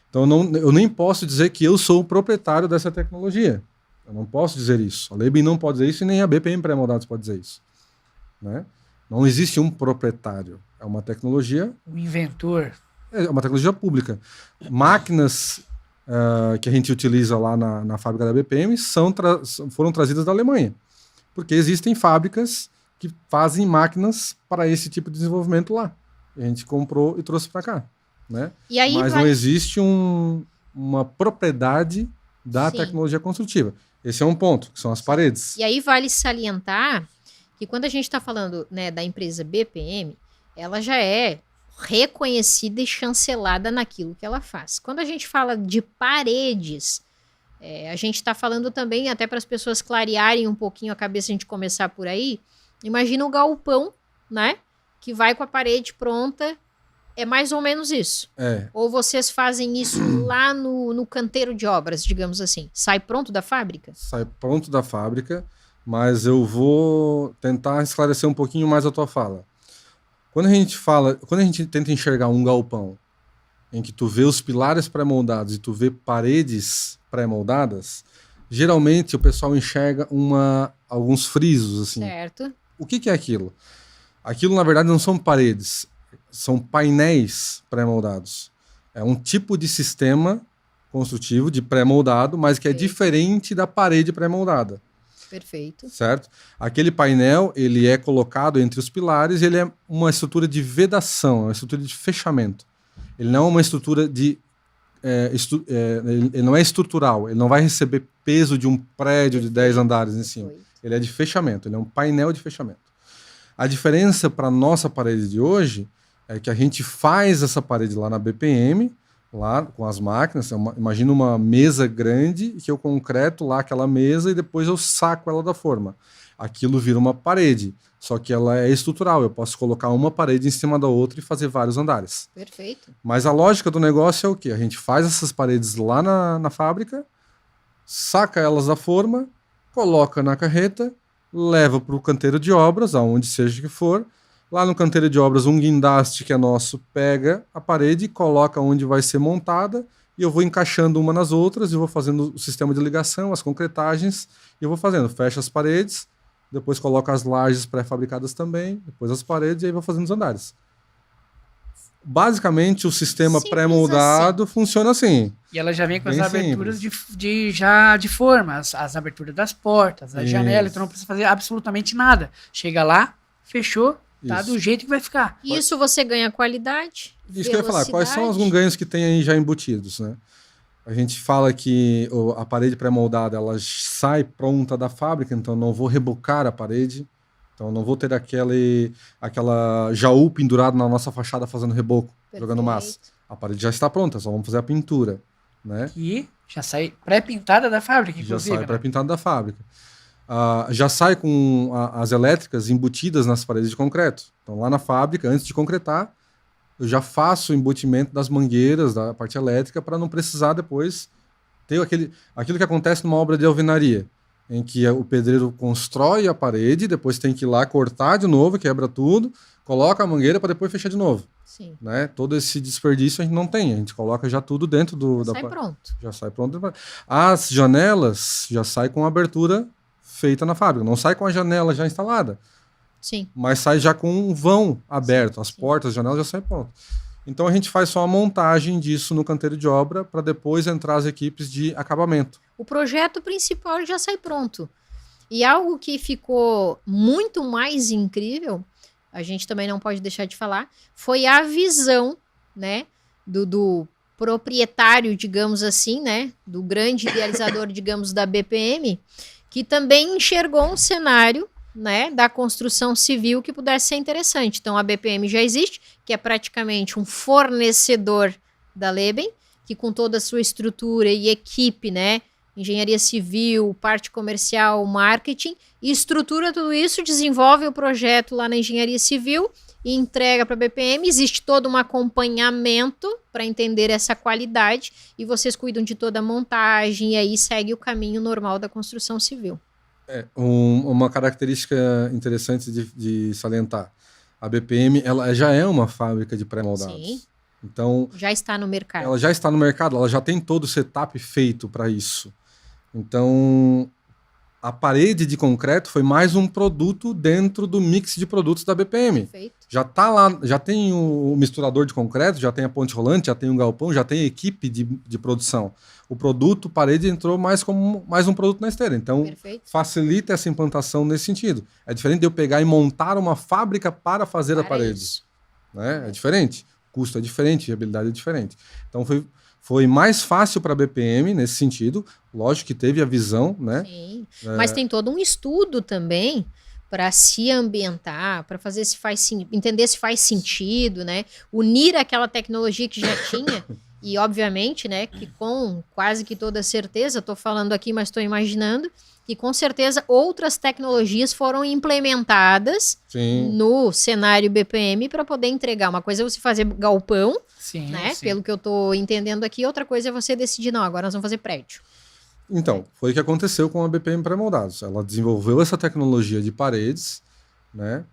Então eu nem posso dizer que eu sou o proprietário dessa tecnologia. Eu não posso dizer isso. A Leben não pode dizer isso e nem a BPM Pré-Moldados pode dizer isso. Né? Não existe um proprietário. É uma tecnologia... Um inventor. É uma tecnologia pública. Máquinas que a gente utiliza lá na fábrica da BPM foram trazidas da Alemanha. Porque existem fábricas que fazem máquinas para esse tipo de desenvolvimento lá. A gente comprou e trouxe para cá. Né? E aí mas não existe uma propriedade da tecnologia construtiva. Esse é um ponto, que são as paredes. E aí vale salientar que quando a gente está falando, né, da empresa BPM, ela já é reconhecida e chancelada naquilo que ela faz. Quando a gente fala de paredes, a gente está falando também, até para as pessoas clarearem um pouquinho a cabeça, a gente começar por aí, imagina o galpão, né, que vai com a parede pronta. É mais ou menos isso. Ou vocês fazem isso lá no canteiro de obras, digamos assim? Sai pronto da fábrica? Sai pronto da fábrica, mas eu vou tentar esclarecer um pouquinho mais a tua fala. Quando a gente tenta enxergar um galpão em que tu vê os pilares pré-moldados e tu vê paredes pré-moldadas, geralmente o pessoal enxerga alguns frisos, assim. Certo. O que é aquilo? Aquilo, na verdade, não são paredes. São painéis pré-moldados. É um tipo de sistema construtivo de pré-moldado, mas que é diferente da parede pré-moldada. Perfeito. Certo? Aquele painel, ele é colocado entre os pilares e ele é uma estrutura de vedação, uma estrutura de fechamento. Ele não é uma estrutura de... ele não é estrutural, ele não vai receber peso de um prédio de 10 andares em cima. Ele é de fechamento, ele é um painel de fechamento. A diferença para a nossa parede de hoje é que a gente faz essa parede lá na BPM, lá com as máquinas. Imagina uma mesa grande, que eu concreto lá aquela mesa e depois eu saco ela da forma. Aquilo vira uma parede, só que ela é estrutural. Eu posso colocar uma parede em cima da outra e fazer vários andares. Perfeito. Mas a lógica do negócio é o quê? A gente faz essas paredes lá na fábrica, saca elas da forma, coloca na carreta, leva para o canteiro de obras, aonde seja que for. Lá no canteiro de obras, um guindaste que é nosso pega a parede e coloca onde vai ser montada, e eu vou encaixando uma nas outras, e vou fazendo o sistema de ligação, as concretagens, e eu vou fazendo, fecho as paredes, depois coloco as lajes pré-fabricadas também, depois as paredes, e aí vou fazendo os andares. Basicamente, o sistema pré-moldado funciona assim. E ela já vem com as aberturas de forma, as aberturas das portas, as janelas, então não precisa fazer absolutamente nada. Chega lá, fechou, tá do jeito que vai ficar. Isso você ganha qualidade, isso que eu ia falar, quais são alguns ganhos que tem aí já embutidos, né? A gente fala que a parede pré-moldada, ela sai pronta da fábrica, então não vou rebocar a parede, então não vou ter aquela jaú pendurado na nossa fachada fazendo reboco, jogando massa. A parede já está pronta, só vamos fazer a pintura, né? Que já sai pré-pintada da fábrica, inclusive. Já sai né? pré-pintado da fábrica. Já sai com as elétricas embutidas nas paredes de concreto. Então, lá na fábrica, antes de concretar, eu já faço o embutimento das mangueiras, da parte elétrica, para não precisar depois ter aquilo que acontece numa obra de alvenaria, em que o pedreiro constrói a parede, depois tem que ir lá cortar de novo, quebra tudo, coloca a mangueira para depois fechar de novo. Sim. Né? Todo esse desperdício a gente não tem, a gente coloca já tudo dentro Sai pronto. Já sai pronto. As janelas já saem com a abertura feita na fábrica, não sai com a janela já instalada. Sim. Mas sai já com um vão aberto, sim, as portas, as janelas já saem pronto. Então a gente faz só a montagem disso no canteiro de obra para depois entrar as equipes de acabamento. O projeto principal já sai pronto. E algo que ficou muito mais incrível, a gente também não pode deixar de falar, foi a visão, né, do proprietário, digamos assim, né, do grande idealizador, digamos, da BPM, que também enxergou um cenário, né, da construção civil que pudesse ser interessante. Então, a BPM já existe, que é praticamente um fornecedor da Leben, que com toda a sua estrutura e equipe, né, engenharia civil, parte comercial, marketing, e estrutura tudo isso, desenvolve o projeto lá na engenharia civil e entrega para a BPM. Existe todo um acompanhamento para entender essa qualidade e vocês cuidam de toda a montagem e aí segue o caminho normal da construção civil. Uma característica interessante de salientar. A BPM ela já é uma fábrica de pré-moldados. Sim. Então, já está no mercado. Ela já está no mercado, ela já tem todo o setup feito para isso. Então, a parede de concreto foi mais um produto dentro do mix de produtos da BPM. Perfeito. Já tá lá, já tem o misturador de concreto, já tem a ponte rolante, já tem um galpão, já tem a equipe de produção. O produto parede entrou mais como mais um produto na esteira. Então, Perfeito. facilita essa implantação nesse sentido. É diferente de eu pegar e montar uma fábrica para fazer a parede. Isso. Né? É diferente. O custo é diferente, a viabilidade é diferente. Então, foi mais fácil para a BPM nesse sentido. Lógico que teve a visão, né? Sim. Mas tem todo um estudo também para se ambientar, para fazer entender se faz sentido, né? Unir aquela tecnologia que já tinha e, obviamente, né, que com quase que toda certeza, estou falando aqui, mas estou imaginando, que com certeza outras tecnologias foram implementadas no cenário BPM para poder entregar. Uma coisa é você fazer galpão, né? Sim. Pelo que eu estou entendendo aqui, outra coisa é você decidir, não, agora nós vamos fazer prédio. Então, foi o que aconteceu com a BPM Pré-Moldados. Ela desenvolveu essa tecnologia de paredes, né?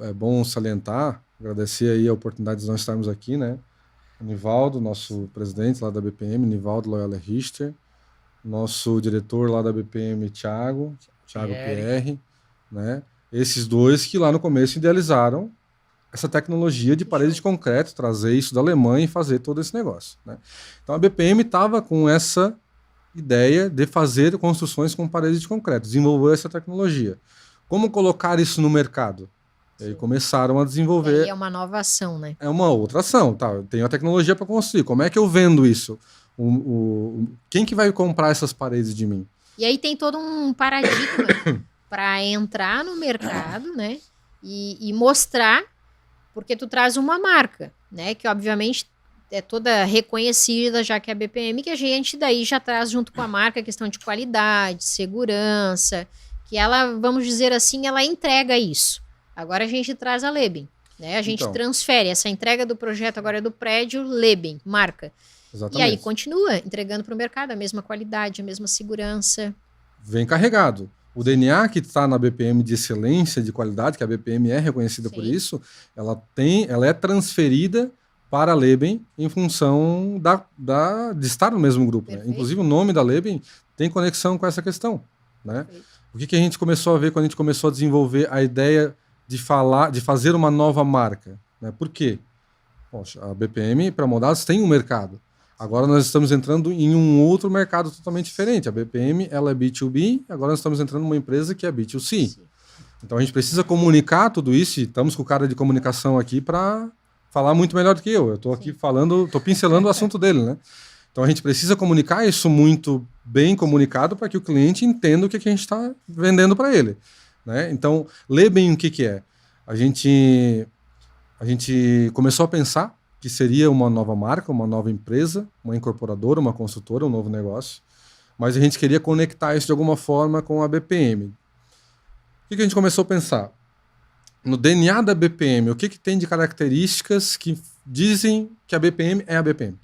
É bom salientar, agradecer aí a oportunidade de nós estarmos aqui, né? O Nivaldo, nosso presidente lá da BPM, Nivaldo Loyola Richter, nosso diretor lá da BPM, Thiago Pierre, né? Esses dois que lá no começo idealizaram essa tecnologia de parede de concreto, trazer isso da Alemanha e fazer todo esse negócio, né? Então a BPM estava com essa ideia de fazer construções com paredes de concreto, desenvolveu essa tecnologia. Como colocar isso no mercado? E aí começaram a desenvolver... É uma nova ação, né? É uma outra ação, tá? Eu tenho a tecnologia para construir, como é que eu vendo isso? Quem que vai comprar essas paredes de mim? E aí tem todo um paradigma para entrar no mercado, né? E mostrar, porque tu traz uma marca, né? Que obviamente é toda reconhecida, já que é a BPM, que a gente daí já traz junto com a marca a questão de qualidade, segurança, que ela, vamos dizer assim, ela entrega isso. Agora a gente traz a Leben, né? A gente transfere essa entrega do projeto agora do prédio, Leben, marca. Exatamente. E aí continua entregando para o mercado a mesma qualidade, a mesma segurança. Vem carregado. O DNA que está na BPM de excelência, de qualidade, que a BPM é reconhecida por isso, ela é transferida para a Leben em função de estar no mesmo grupo. Né? Inclusive o nome da Leben tem conexão com essa questão. Né? O que a gente começou a ver quando a gente começou a desenvolver a ideia de fazer uma nova marca? Né? Por quê? Poxa, a BPM para moldados tem um mercado. Agora nós estamos entrando em um outro mercado totalmente diferente. A BPM ela é B2B, agora nós estamos entrando numa empresa que é B2C. Sim. Então a gente precisa comunicar tudo isso, e estamos com o cara de comunicação aqui para falar muito melhor do que eu. Eu estou aqui falando, estou pincelando o assunto dele, né? Então a gente precisa comunicar isso muito bem comunicado para que o cliente entenda o que a gente está vendendo para ele. Né? Então, Leben o que é? A gente começou a pensar que seria uma nova marca, uma nova empresa, uma incorporadora, uma construtora, um novo negócio, mas a gente queria conectar isso de alguma forma com a BPM. O que a gente começou a pensar? No DNA da BPM, o que tem de características que dizem que a BPM é a BPM?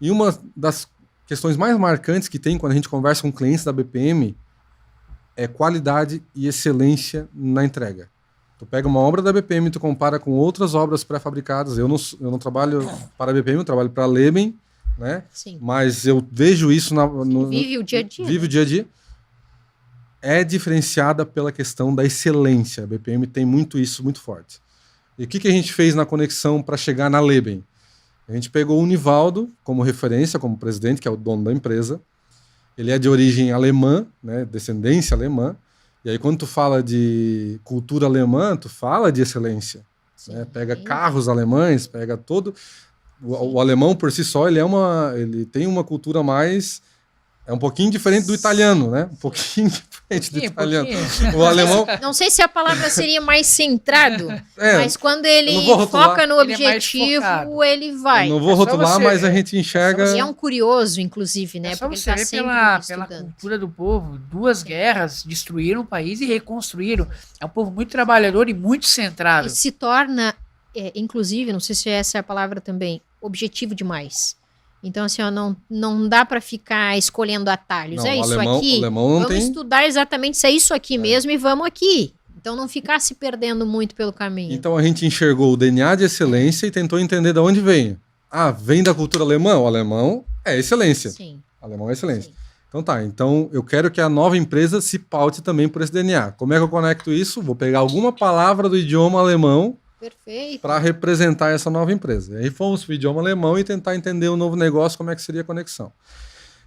E uma das questões mais marcantes que tem quando a gente conversa com clientes da BPM é qualidade e excelência na entrega. Tu pega uma obra da BPM e tu compara com outras obras pré-fabricadas. Eu não trabalho para a BPM, eu trabalho para a Leben, né? Sim. Mas eu vejo isso vive o dia a dia. Vive o dia a dia. É diferenciada pela questão da excelência. A BPM tem muito isso, muito forte. E o que a gente fez na conexão para chegar na Leben? A gente pegou o Nivaldo como referência, como presidente, que é o dono da empresa. Ele é de origem alemã, né, descendência alemã. E aí quando tu fala de cultura alemã, tu fala de excelência. Né? Pega carros alemães, pega todo... O alemão por si só, ele tem uma cultura mais... É um pouquinho diferente do italiano, né? Um pouquinho diferente do italiano. O alemão... Não sei se a palavra seria mais centrado, mas quando ele foca no objetivo, ele vai. Eu não vou rotular, mas a gente enxerga... E é um curioso, inclusive, né? É só porque você ele tá ver sempre pela cultura do povo. 2 guerras destruíram o país e reconstruíram. É um povo muito trabalhador e muito centrado. E se torna, inclusive, não sei se essa é a palavra também, objetivo demais. Então, assim, ó, não dá para ficar escolhendo atalhos. Não, isso aqui, vamos estudar exatamente se é isso aqui mesmo e vamos aqui. Então, não ficar se perdendo muito pelo caminho. Então, a gente enxergou o DNA de excelência e tentou entender de onde vem. Vem da cultura alemã? O alemão é excelência. Sim. O alemão é excelência. Sim. Então tá, então eu quero que a nova empresa se paute também por esse DNA. Como é que eu conecto isso? Vou pegar alguma palavra do idioma alemão para representar essa nova empresa. E aí fomos para o idioma alemão e tentar entender o novo negócio, como é que seria a conexão.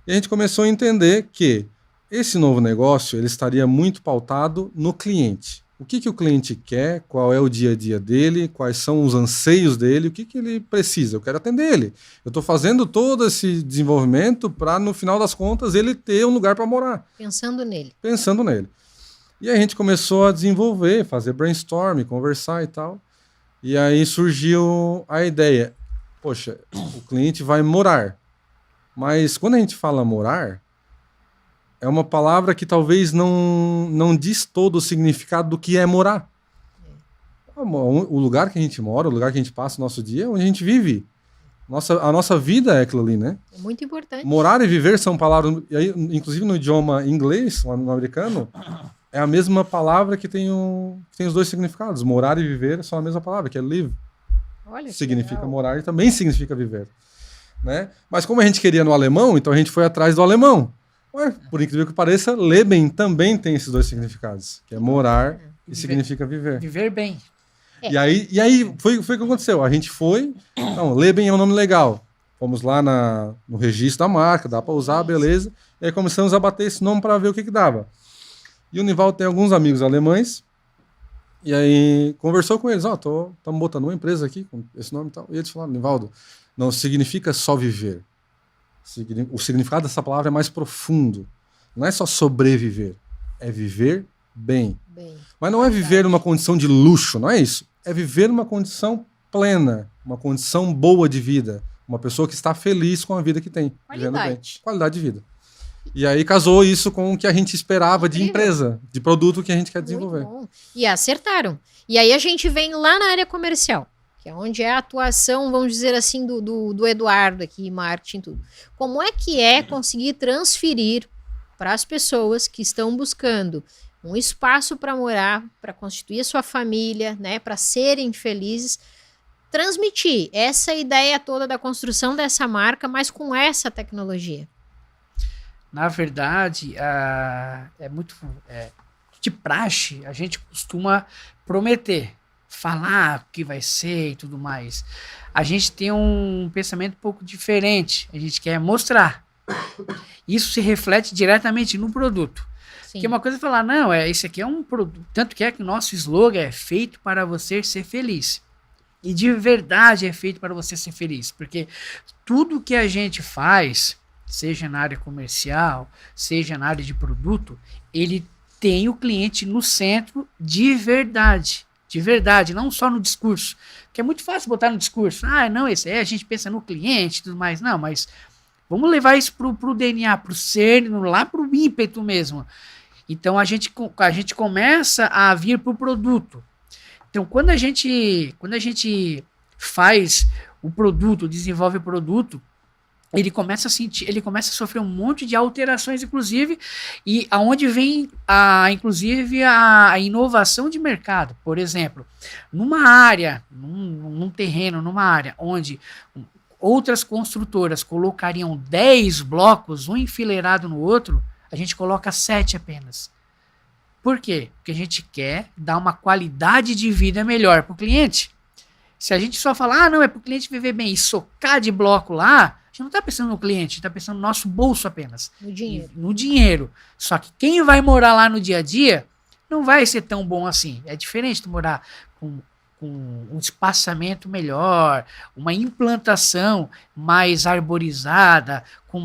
E a gente começou a entender que esse novo negócio ele estaria muito pautado no cliente. O que o cliente quer, qual é o dia a dia dele, quais são os anseios dele, o que ele precisa. Eu quero atender ele. Eu estou fazendo todo esse desenvolvimento para, no final das contas, ele ter um lugar para morar. Pensando nele. Pensando nele. E aí a gente começou a desenvolver, fazer brainstorm, conversar e tal. E aí surgiu a ideia, poxa, o cliente vai morar. Mas quando a gente fala morar, é uma palavra que talvez não diz todo o significado do que é morar. O lugar que a gente mora, o lugar que a gente passa o nosso dia, é onde a gente vive. A nossa vida é aquilo ali, né? É muito importante. Morar e viver são palavras, e aí, inclusive no idioma inglês, no americano, é a mesma palavra que tem os 2 significados. Morar e viver são a mesma palavra, que é live. Olha, significa morar e também significa viver. Né? Mas como a gente queria no alemão, então a gente foi atrás do alemão. Por incrível que pareça, Leben também tem esses 2 significados, que é morar e significa viver. Viver bem. E aí foi o que aconteceu. A gente foi... Não, Leben é um nome legal. Fomos lá no registro da marca, dá para usar, beleza. E aí começamos a bater esse nome para ver o que dava. E o Nivaldo tem alguns amigos alemães, e aí conversou com eles, estamos botando uma empresa aqui com esse nome e tal. E eles falaram, Nivaldo, não significa só viver. O significado dessa palavra é mais profundo. Não é só sobreviver, é viver bem. Mas não é viver numa condição de luxo, não é isso. É viver numa condição plena, uma condição boa de vida. Uma pessoa que está feliz com a vida que tem. Vivendo bem. Qualidade de vida. E aí casou isso com o que a gente esperava de empresa, de produto que a gente quer desenvolver. Muito bom. E acertaram. E aí a gente vem lá na área comercial, que é onde é a atuação, vamos dizer assim, do Eduardo aqui, marketing, tudo. Como é que é conseguir transferir para as pessoas que estão buscando um espaço para morar, para constituir a sua família, né, para serem felizes, transmitir essa ideia toda da construção dessa marca, mas com essa tecnologia? Na verdade, é muito de praxe, a gente costuma prometer, falar o que vai ser e tudo mais. A gente tem um pensamento um pouco diferente, a gente quer mostrar. Isso se reflete diretamente no produto. Sim. Porque uma coisa é falar, não, esse aqui é um produto, tanto que o nosso slogan é feito para você ser feliz. E de verdade é feito para você ser feliz, porque tudo que a gente faz, seja na área comercial, seja na área de produto, ele tem o cliente no centro de verdade. de verdade, não só no discurso. Porque é muito fácil botar no discurso. Não, esse aí a gente pensa no cliente e tudo mais. Não, mas vamos levar isso pro DNA, pro ser, lá pro ímpeto mesmo. Então a gente começa a vir pro produto. Então quando a gente faz o produto, desenvolve o produto, ele começa a sofrer um monte de alterações, inclusive, e aonde vem inclusive a inovação de mercado. Por exemplo, numa área, num terreno, numa área onde outras construtoras colocariam 10 blocos, um enfileirado no outro, a gente coloca 7 apenas. Por quê? Porque a gente quer dar uma qualidade de vida melhor para o cliente. Se a gente só falar, não, é para o cliente viver bem e socar de bloco lá, a gente não está pensando no cliente, a gente está pensando no nosso bolso apenas. No dinheiro. No dinheiro. Só que quem vai morar lá no dia a dia não vai ser tão bom assim. É diferente de morar com um espaçamento melhor, uma implantação mais arborizada, com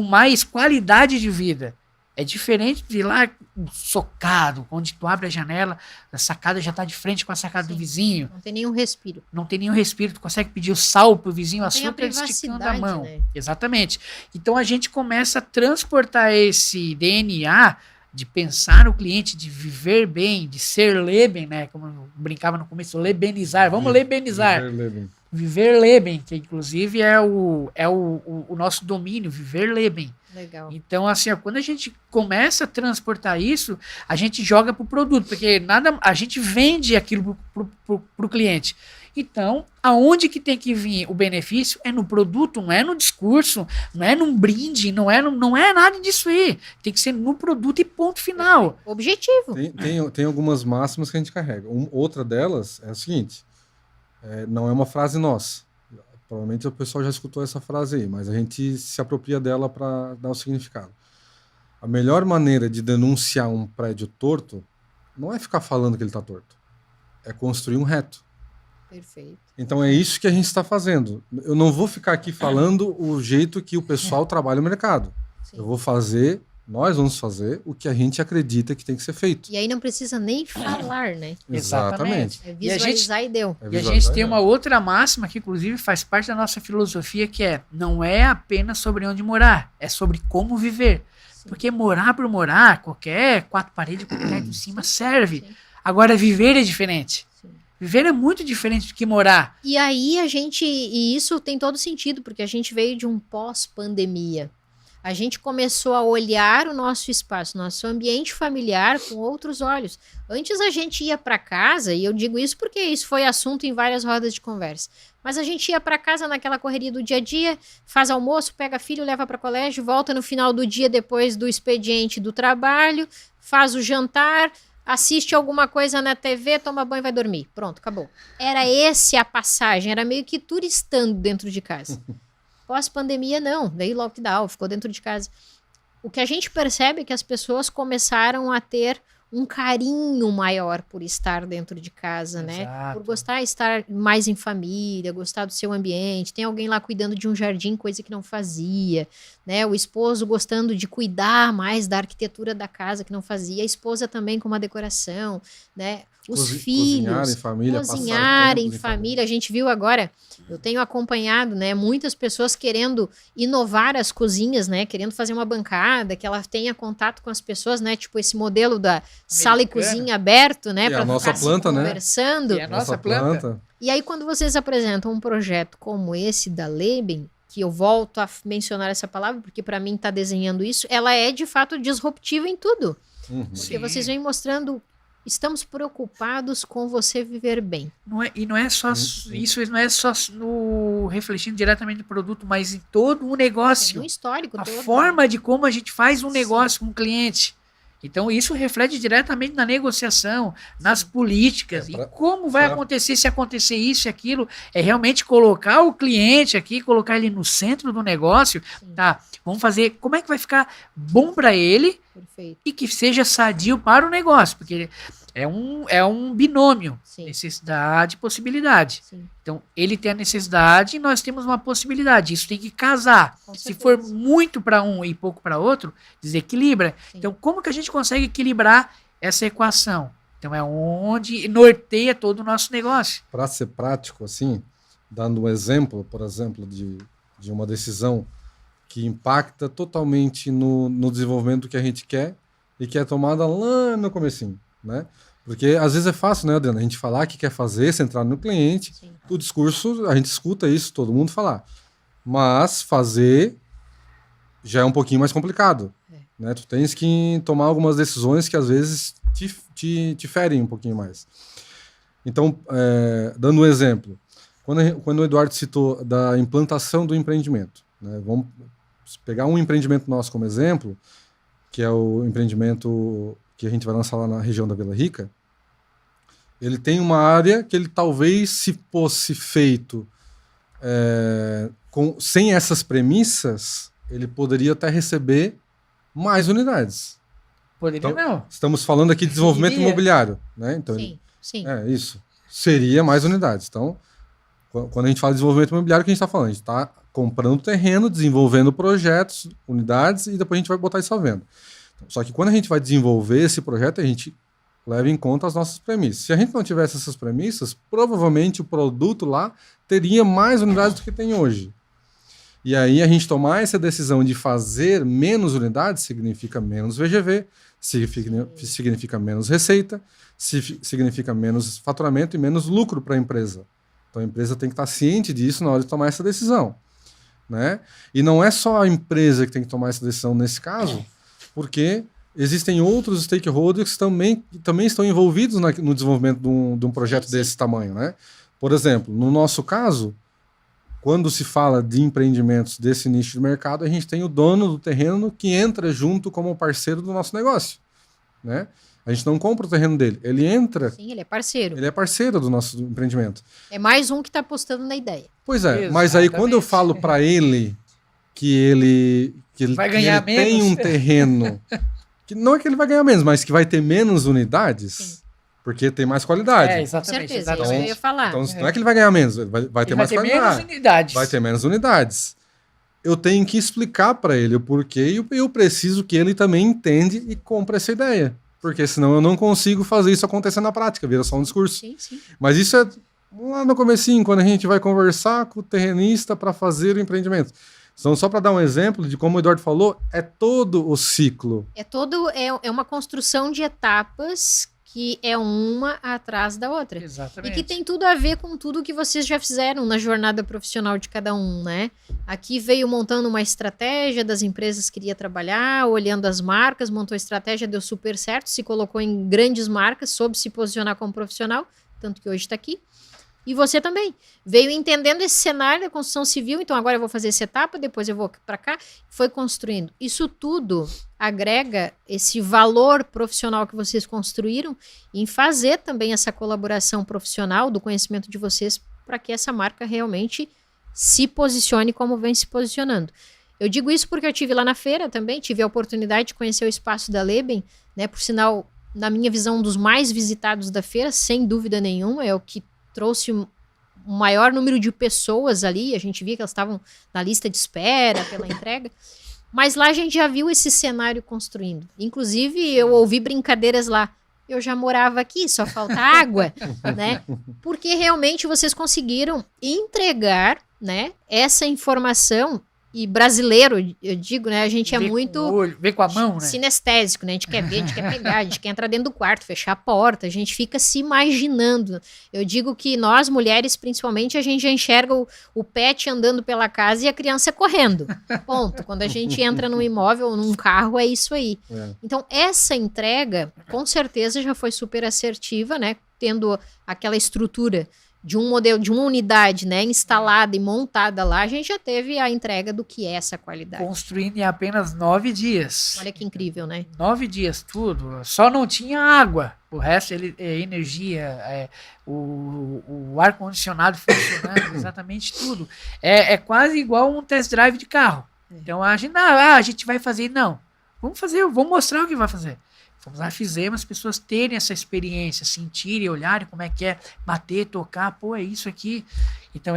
mais qualidade de vida. É diferente de ir lá socado, onde tu abre a janela, a sacada já está de frente com a sacada do vizinho. Não tem nenhum respiro. Não tem nenhum respiro, tu consegue pedir o sal pro vizinho, não açúcar, esticando a mão. Né? Exatamente. Então a gente começa a transportar esse DNA de pensar no cliente, de viver bem, de ser Leben, né? Como eu brincava no começo, lebenizar. Vamos lebenizar. Viver Leben, que inclusive é o nosso domínio, viver Leben. Legal. Então, assim, quando a gente começa a transportar isso, a gente joga pro produto, porque a gente vende aquilo pro cliente. Então, aonde que tem que vir o benefício? É no produto, não é no discurso, não é num brinde, não é nada disso aí. Tem que ser no produto e ponto final. Objetivo. Tem algumas máximas que a gente carrega. Outra delas é a seguinte, não é uma frase nossa. Provavelmente o pessoal já escutou essa frase aí, mas a gente se apropria dela para dar o significado. A melhor maneira de denunciar um prédio torto não é ficar falando que ele está torto, é construir um reto. Perfeito. Então é isso que a gente está fazendo. Eu não vou ficar aqui falando o jeito que o pessoal trabalha no mercado. Sim. Nós vamos fazer o que a gente acredita que tem que ser feito. E aí não precisa nem falar, né? Exatamente. É visualizar e deu. E a gente tem uma outra máxima que inclusive faz parte da nossa filosofia, que não é apenas sobre onde morar, é sobre como viver. Sim. Porque morar por morar, qualquer 4 paredes, qualquer de cima serve. Sim. Agora viver é diferente. Sim. Viver é muito diferente do que morar. E aí e isso tem todo sentido, porque a gente veio de um pós-pandemia. A gente começou a olhar o nosso espaço, nosso ambiente familiar com outros olhos. Antes a gente ia para casa, e eu digo isso porque isso foi assunto em várias rodas de conversa, mas a gente ia para casa naquela correria do dia a dia, faz almoço, pega filho, leva para colégio, volta no final do dia depois do expediente do trabalho, faz o jantar, assiste alguma coisa na TV, toma banho e vai dormir. Pronto, acabou. Era a passagem, era meio que turistando dentro de casa. Pós-pandemia, não. Veio lockdown, ficou dentro de casa. O que a gente percebe é que as pessoas começaram a ter um carinho maior por estar dentro de casa, né? Por gostar de estar mais em família, gostar do seu ambiente. Tem alguém lá cuidando de um jardim, coisa que não fazia, né? O esposo gostando de cuidar mais da arquitetura da casa, que não fazia. A esposa também com uma decoração, né? Os filhos, cozinhar em família. A gente viu agora, eu tenho acompanhado, né, muitas pessoas querendo inovar as cozinhas, né, querendo fazer uma bancada, que ela tenha contato com as pessoas, né, tipo esse modelo da sala e cozinha aberto, né, para ficar conversando. Né? É a nossa planta. E aí quando vocês apresentam um projeto como esse da Leben, que eu volto a mencionar essa palavra, porque para mim está desenhando isso, ela é de fato disruptiva em tudo. Porque Sim. vocês vêm mostrando... Estamos preocupados com você viver bem. Não é só isso, não é só refletindo diretamente no produto, mas em todo o negócio. No histórico a todo. Forma de como a gente faz um negócio com o cliente. Então isso reflete diretamente na negociação, nas políticas. E como vai acontecer, se acontecer isso e aquilo, é realmente colocar o cliente aqui, colocar ele no centro do negócio. Sim. Tá, vamos fazer, como é que vai ficar bom para ele. Perfeito. E que seja sadio para o negócio, porque é um binômio, Sim. necessidade e possibilidade. Sim. Então, ele tem a necessidade e nós temos uma possibilidade. Isso tem que casar. Se for muito para um e pouco para outro, desequilibra. Sim. Então, como que a gente consegue equilibrar essa equação? Então é onde norteia todo o nosso negócio. Para ser prático, assim, dando um exemplo, por exemplo, de uma decisão que impacta totalmente no desenvolvimento que a gente quer e que é tomada lá no comecinho, né? Porque às vezes é fácil, né, Adriana? A gente falar que quer fazer, centrar no cliente, Sim. o discurso, a gente escuta isso, todo mundo falar. Mas fazer já é um pouquinho mais complicado, né? Tu tens que tomar algumas decisões que às vezes te ferem um pouquinho mais. Então, dando um exemplo, quando o Eduardo citou da implantação do empreendimento, né? Vamos pegar um empreendimento nosso como exemplo, que é o empreendimento que a gente vai lançar lá na região da Vila Rica. Ele tem uma área que ele talvez, se fosse feito sem essas premissas, ele poderia até receber mais unidades. Poderia Então, não. estamos falando aqui de desenvolvimento imobiliário, né? Então, Sim. Isso. Seria mais unidades. Então, quando a gente fala de desenvolvimento imobiliário, o que a gente está falando? A gente está comprando terreno, desenvolvendo projetos, unidades, e depois a gente vai botar isso à venda. Só que quando a gente vai desenvolver esse projeto, a gente leva em conta as nossas premissas. Se a gente não tivesse essas premissas, provavelmente o produto lá teria mais unidades do que tem hoje. E aí a gente tomar essa decisão de fazer menos unidades significa menos VGV, significa menos receita, significa menos faturamento e menos lucro para a empresa. Então a empresa tem que estar ciente disso na hora de tomar essa decisão, né? E não é só a empresa que tem que tomar essa decisão nesse caso, porque existem outros stakeholders que também estão envolvidos no desenvolvimento de um projeto desse tamanho, né? Por exemplo, no nosso caso, quando se fala de empreendimentos desse nicho de mercado, a gente tem o dono do terreno que entra junto como parceiro do nosso negócio, né? A gente não compra o terreno dele, ele entra... Sim, ele é parceiro. Ele é parceiro do nosso empreendimento. É mais um que está apostando na ideia. Pois é, Exatamente. mas aí quando eu falo para ele que ele vai ganhar menos, tem um terreno, que não é que ele vai ganhar menos, mas que vai ter menos unidades, Sim. porque tem mais qualidade. Exatamente. Com certeza, Exatamente. isso que eu ia falar. Então não é que ele vai ganhar menos, ele vai ter mais qualidade. Menos unidades. Vai ter menos unidades. Eu tenho que explicar para ele o porquê e eu preciso que ele também entenda e compre essa ideia. Porque senão eu não consigo fazer isso acontecer na prática, vira só um discurso. Sim, sim. Mas isso é lá no comecinho, quando a gente vai conversar com o terrenista para fazer o empreendimento. Então, só para dar um exemplo de como o Eduardo falou, é todo o ciclo. É uma construção de etapas que é uma atrás da outra. Exatamente. E que tem tudo a ver com tudo que vocês já fizeram na jornada profissional de cada um, né? Aqui veio montando uma estratégia das empresas que queria trabalhar, olhando as marcas, montou a estratégia, deu super certo, se colocou em grandes marcas, soube se posicionar como profissional, tanto que hoje está aqui. E você também veio entendendo esse cenário da construção civil, então agora eu vou fazer essa etapa, depois eu vou para cá, foi construindo. Isso tudo agrega esse valor profissional que vocês construíram em fazer também essa colaboração profissional do conhecimento de vocês para que essa marca realmente se posicione como vem se posicionando. Eu digo isso porque eu tive lá na feira também, tive a oportunidade de conhecer o espaço da Leben, né, por sinal, na minha visão, um dos mais visitados da feira, sem dúvida nenhuma, é o que trouxe o maior número de pessoas ali, a gente via que elas estavam na lista de espera pela entrega, mas lá a gente já viu esse cenário construindo. Inclusive, eu ouvi brincadeiras lá, eu já morava aqui, só falta água, né? Porque realmente vocês conseguiram entregar, né, essa informação. E brasileiro, eu digo, né? A gente é muito... Vê com a mão, né? Sinestésico, né? A gente quer ver, a gente quer pegar, a gente quer entrar dentro do quarto, fechar a porta, a gente fica se imaginando. Eu digo que nós, mulheres, principalmente, a gente já enxerga o pet andando pela casa e a criança correndo. Ponto. Quando a gente entra num imóvel ou num carro, é isso aí. É. Então, essa entrega, com certeza, já foi super assertiva, né? Tendo aquela estrutura de um modelo, de uma unidade, né, instalada e montada lá, a gente já teve a entrega do que é essa qualidade. Construindo em apenas 9 dias. Olha que incrível, né? 9 dias, tudo. Só não tinha água. O resto, energia, o ar-condicionado funcionando, exatamente tudo. É quase igual um test drive de carro. Então, a gente vai fazer. Não, vamos mostrar o que vai fazer. Fomos lá, fizemos as pessoas terem essa experiência, sentirem, olharem como é que é, bater, tocar, pô, é isso aqui. Então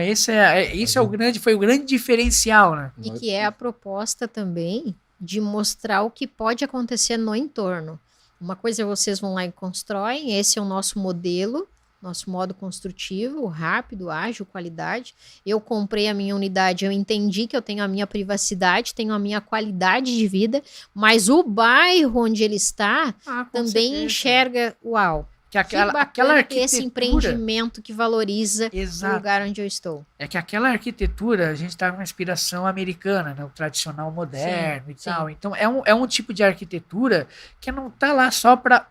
foi o grande diferencial, né? E que é a proposta também de mostrar o que pode acontecer no entorno. Uma coisa é vocês vão lá e constroem, esse é o nosso modelo, nosso modo construtivo, rápido, ágil, qualidade. Eu comprei a minha unidade, eu entendi que eu tenho a minha privacidade, tenho a minha qualidade de vida, mas o bairro onde ele está também certeza. enxerga, uau, Que aquela arquitetura, esse empreendimento que valoriza o lugar onde eu estou. É que aquela arquitetura, a gente está com uma inspiração americana, né? O tradicional moderno e tal. Então, é um tipo de arquitetura que não está lá só para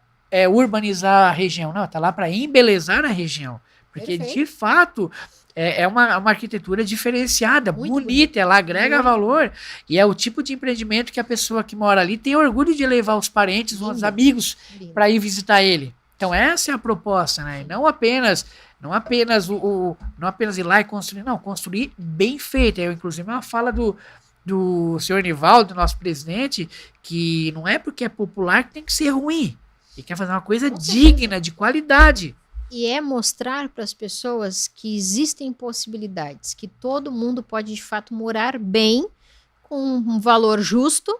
urbanizar a região, não. Está lá para embelezar a região. Porque, de fato, é uma arquitetura diferenciada, muito bonita, ela agrega valor. E é o tipo de empreendimento que a pessoa que mora ali tem orgulho de levar os parentes, os amigos, para ir visitar ele. Então essa é a proposta, né? E não apenas ir lá e construir, não, construir bem feito. Inclusive uma fala do senhor Nivaldo, nosso presidente, que não é porque é popular que tem que ser ruim. Ele quer fazer uma coisa digna, de qualidade. E é mostrar para as pessoas que existem possibilidades, que todo mundo pode de fato morar bem, com um valor justo,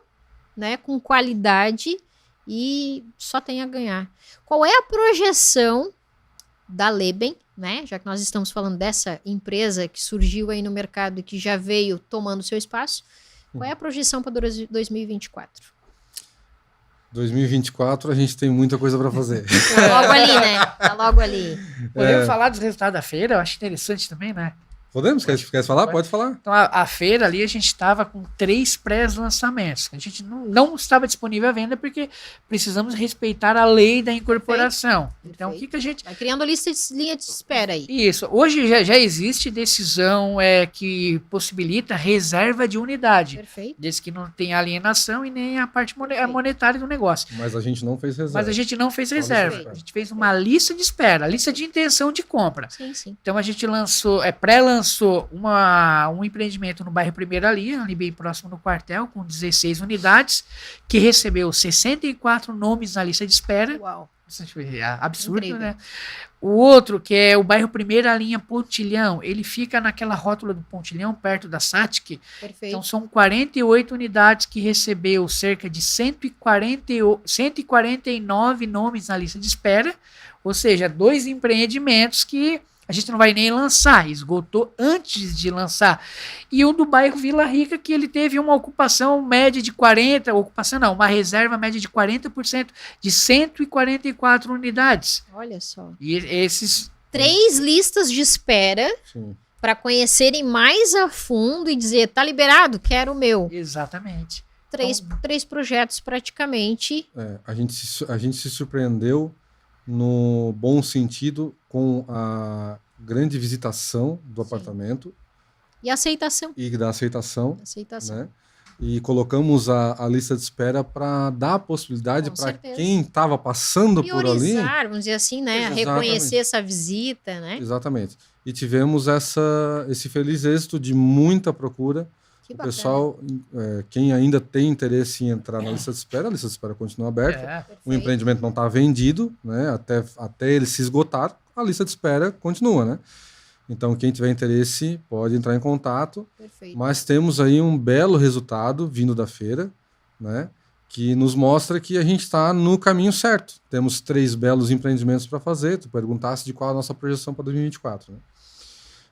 né, com qualidade, e só tem a ganhar. Qual é a projeção da Leben, né? Já que nós estamos falando dessa empresa que surgiu aí no mercado e que já veio tomando seu espaço, qual é a projeção para 2024? 2024 a gente tem muita coisa para fazer. Tá logo ali, né? Tá logo ali. Podemos falar dos resultados da feira? Eu acho interessante também, né? Podemos? Quer falar? Pode falar. Então, a feira ali, a gente estava com 3 pré-lançamentos. A gente não estava disponível à venda porque precisamos respeitar a lei da incorporação. Perfeito. Então, o que a gente... Vai criando linha de espera aí. Isso. Hoje já existe decisão que possibilita reserva de unidade. Perfeito. Desde que não tenha alienação e nem a parte monetária do negócio. Mas a gente não fez reserva. A gente fez uma lista de espera, lista de intenção de compra. Sim. Então, a gente pré-lançou um empreendimento no bairro Primeira Linha, ali bem próximo do quartel, com 16 unidades, que recebeu 64 nomes na lista de espera. Uau. Absurdo, incrível, né? O outro, que é o bairro Primeira Linha Pontilhão, ele fica naquela rótula do Pontilhão, perto da SATIC. Perfeito. Então, são 48 unidades que recebeu cerca de 149 nomes na lista de espera, ou seja, 2 empreendimentos que a gente não vai nem lançar, esgotou antes de lançar. E o do bairro Vila Rica, que ele teve uma ocupação média de uma reserva média de 40% de 144 unidades. Olha só. E esses... 3 listas de espera para conhecerem mais a fundo e dizer, tá liberado, quero o meu. Exatamente. 3 projetos praticamente. A gente se surpreendeu no bom sentido com a grande visitação do apartamento. E aceitação. E da aceitação. Né? E colocamos a lista de espera para dar a possibilidade para quem estava passando por ali. Vamos dizer assim, né? Reconhecer essa visita, né? Exatamente. E tivemos esse feliz êxito de muita procura. O pessoal, quem ainda tem interesse em entrar na lista de espera, a lista de espera continua aberta. O empreendimento não está vendido, né? Até ele se esgotar, a lista de espera continua, né? Então, quem tiver interesse pode entrar em contato. Perfeito. Mas temos aí um belo resultado vindo da feira, né? Que nos mostra que a gente está no caminho certo. Temos 3 belos empreendimentos para fazer. Tu perguntasse de qual a nossa projeção para 2024, né?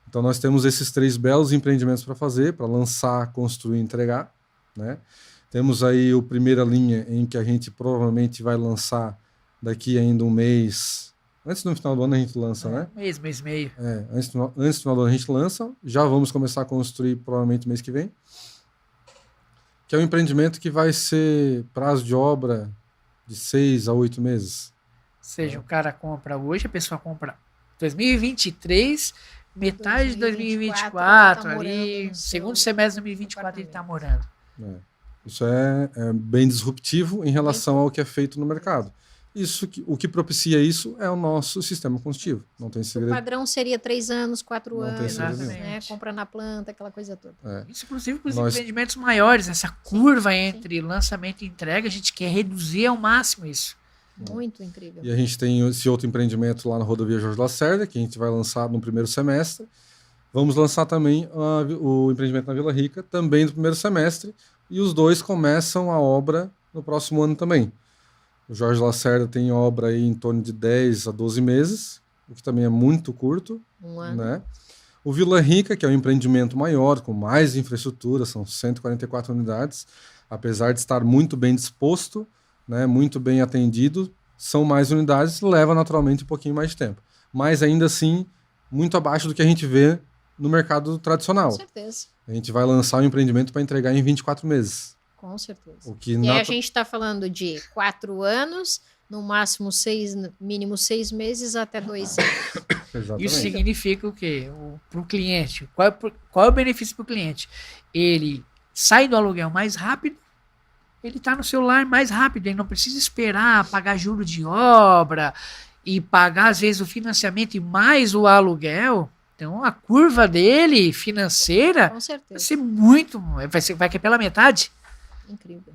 Então, nós temos esses 3 belos empreendimentos para fazer, para lançar, construir e entregar, né? Temos aí o Primeira Linha, em que a gente provavelmente vai lançar daqui ainda um mês. Antes do final do ano a gente lança, né? Mês e meio. Antes do final do ano a gente lança. Já vamos começar a construir provavelmente mês que vem. Que é um empreendimento que vai ser prazo de obra de 6 a 8 meses. Ou seja, o cara compra hoje, a pessoa compra 2023... Metade de 2024 ali, segundo semestre de 2024 ele está morando. Isso é bem disruptivo em relação ao que é feito no mercado. O que propicia isso é o nosso sistema construtivo. Não tem segredo. O padrão seria 3 anos, 4 anos, né? Compra na planta, aquela coisa toda. Isso, inclusive, para os empreendimentos maiores, essa curva entre lançamento e entrega, a gente quer reduzir ao máximo isso. Muito incrível. E a gente tem esse outro empreendimento lá na rodovia Jorge Lacerda, que a gente vai lançar no primeiro semestre. Vamos lançar também o empreendimento na Vila Rica, também no primeiro semestre. E os 2 começam a obra no próximo ano também. O Jorge Lacerda tem obra aí em torno de 10 a 12 meses, o que também é muito curto. Um ano. Né? O Vila Rica, que é um empreendimento maior, com mais infraestrutura, são 144 unidades, apesar de estar muito bem disposto, né, muito bem atendido, são mais unidades, leva naturalmente um pouquinho mais de tempo. Mas ainda assim, muito abaixo do que a gente vê no mercado tradicional. Com certeza. A gente vai lançar um empreendimento para entregar em 24 meses. Com certeza. O que E aí a gente está falando de 4 anos, no máximo 6, mínimo 6 meses até 2 anos. Exatamente. Isso significa o quê? Para o cliente. Qual é o benefício para o cliente? Ele sai do aluguel mais rápido, ele está no celular mais rápido, ele não precisa esperar pagar juros de obra e pagar, às vezes, o financiamento e mais o aluguel. Então, a curva dele financeira Com vai certeza. ser muito. Vai cair pela metade. Incrível.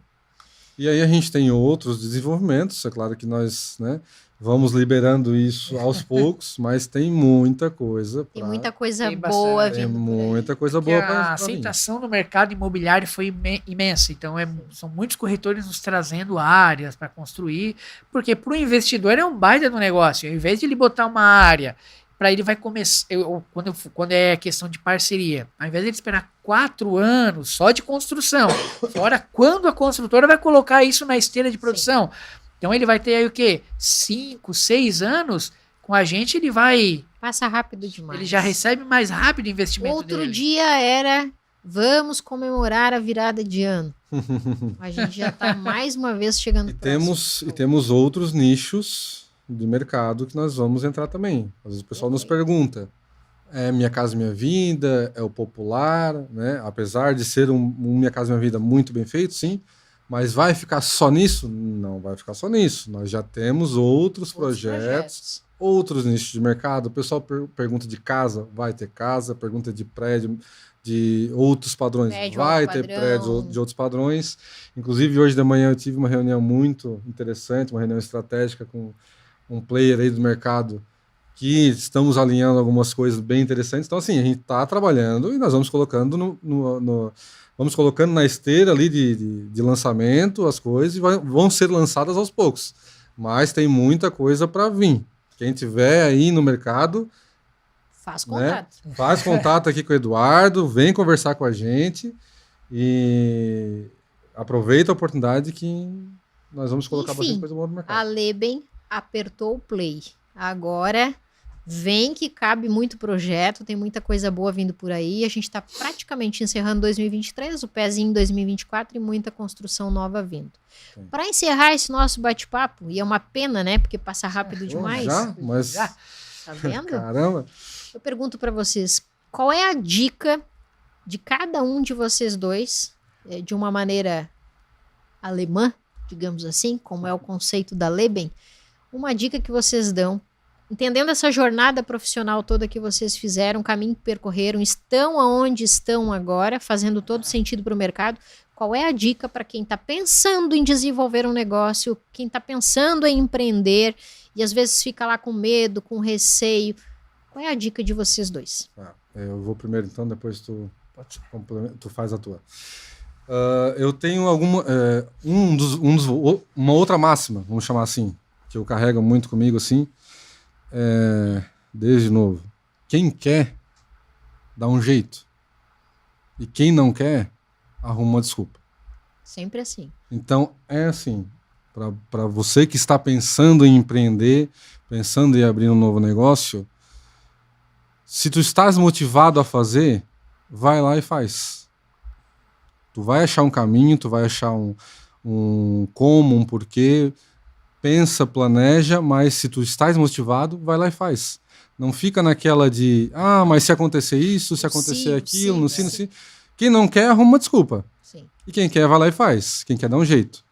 E aí a gente tem outros desenvolvimentos, é claro que nós, né, vamos liberando isso aos poucos, mas tem muita coisa. Tem muita coisa Tem boa bastante. Tem vindo por aí. muita coisa Porque boa a para vir. aceitação no mercado imobiliário foi imensa. Então, são muitos corretores nos trazendo áreas para construir, porque para o investidor é um baita do negócio. Ao invés de ele botar uma área, para ele vai começar, quando é questão de parceria, ao invés de ele esperar 4 anos só de construção, fora quando a construtora vai colocar isso na esteira de produção. Então, ele vai ter aí o quê? 5, 6 anos. Com a gente, ele vai... Passa rápido demais. Ele já recebe mais rápido o investimento Outro dele. dia era, vamos comemorar a virada de ano. A gente já está mais uma vez chegando E temos outros nichos de mercado que nós vamos entrar também. Às vezes o pessoal nos pergunta, é Minha Casa Minha Vida, é o popular, né? Apesar de ser um Minha Casa Minha Vida muito bem feito, sim, mas vai ficar só nisso? Não vai ficar só nisso. Nós já temos outros projetos, outros nichos de mercado. O pessoal pergunta de casa, vai ter casa. Pergunta de prédio, de outros padrões, vai ter prédios de outros padrões. Inclusive, hoje de manhã eu tive uma reunião muito interessante, uma reunião estratégica com um player aí do mercado, que estamos alinhando algumas coisas bem interessantes. Então, assim, a gente está trabalhando e nós vamos colocando vamos colocando na esteira ali de lançamento as coisas e vão ser lançadas aos poucos. Mas tem muita coisa para vir. Quem tiver aí no mercado, faz contato. Né, faz contato aqui com o Eduardo, vem conversar com a gente e aproveita a oportunidade que nós vamos colocar bastante coisa boa no mercado. A Leben apertou o play. Agora vem que cabe muito projeto, tem muita coisa boa vindo por aí. A gente está praticamente encerrando 2023, o pezinho em 2024 e muita construção nova vindo. Para encerrar esse nosso bate-papo, e é uma pena, né? Porque passa rápido demais. Já? Mas... Tá vendo? Caramba! Eu pergunto para vocês, qual é a dica de cada um de vocês dois, de uma maneira alemã, digamos assim, como é o conceito da Leben, uma dica que vocês dão, entendendo essa jornada profissional toda que vocês fizeram, o caminho que percorreram, estão aonde estão agora, fazendo todo sentido para o mercado. Qual é a dica para quem está pensando em desenvolver um negócio, quem está pensando em empreender e às vezes fica lá com medo, com receio? Qual é a dica de vocês dois? Eu vou primeiro então, depois tu faz a tua. Eu tenho uma outra máxima, vamos chamar assim, que eu carrego muito comigo assim, desde novo. Quem quer, dá um jeito. E quem não quer, arruma uma desculpa. Sempre assim. Então, é assim, para você que está pensando em empreender, pensando em abrir um novo negócio, se tu estás motivado a fazer, vai lá e faz. Tu vai achar um caminho, tu vai achar um como, um porquê, pensa, planeja, mas se tu estás motivado, vai lá e faz. Não fica naquela de, mas se acontecer isso, se acontecer aquilo, não sei. Quem não quer, arruma uma desculpa. Sim. E quem quer, vai lá e faz. Quem quer, dá um jeito.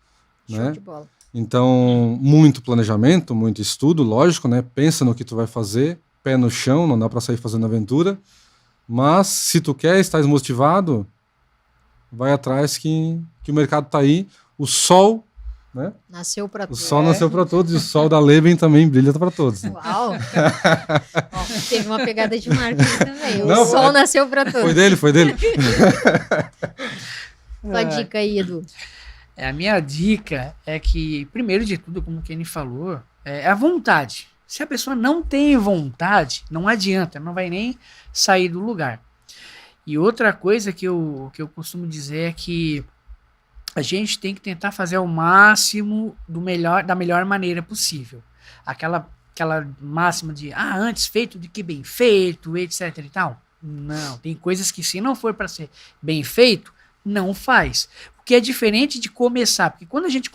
Show Né? de bola. Então, muito planejamento, muito estudo, lógico, né? Pensa no que tu vai fazer, pé no chão, não dá para sair fazendo aventura. Mas, se tu quer, estás motivado, vai atrás que o mercado tá aí. O sol, né? Nasceu para todos. O sol nasceu para todos e o sol da Leben também brilha para todos. Uau! Teve uma pegada de marketing também. Não, o sol nasceu para todos. Foi dele. Tua dica aí, Edu. A minha dica é que, primeiro de tudo, como o Kenny falou, é a vontade. Se a pessoa não tem vontade, não adianta, não vai nem sair do lugar. E outra coisa que eu costumo dizer é que a gente tem que tentar fazer ao máximo da melhor maneira possível. Aquela máxima de antes feito do que bem feito, etc e tal. Não, tem coisas que se não for para ser bem feito, não faz. Porque é diferente de começar, porque quando a gente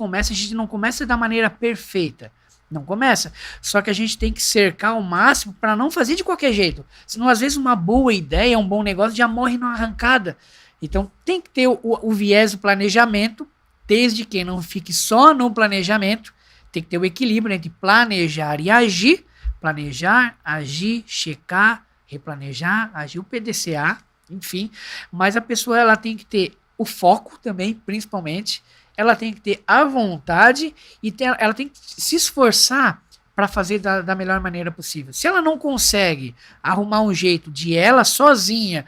não começa da maneira perfeita. Não começa. Só que a gente tem que cercar ao máximo para não fazer de qualquer jeito. Senão, às vezes, uma boa ideia, um bom negócio já morre na arrancada. Então, tem que ter o viés do planejamento, desde que não fique só no planejamento. Tem que ter o equilíbrio entre planejar e agir. Planejar, agir, checar, replanejar, agir, o PDCA, enfim. Mas a pessoa ela tem que ter o foco também, principalmente. Ela tem que ter a vontade e ela tem que se esforçar para fazer da melhor maneira possível. Se ela não consegue arrumar um jeito de ela sozinha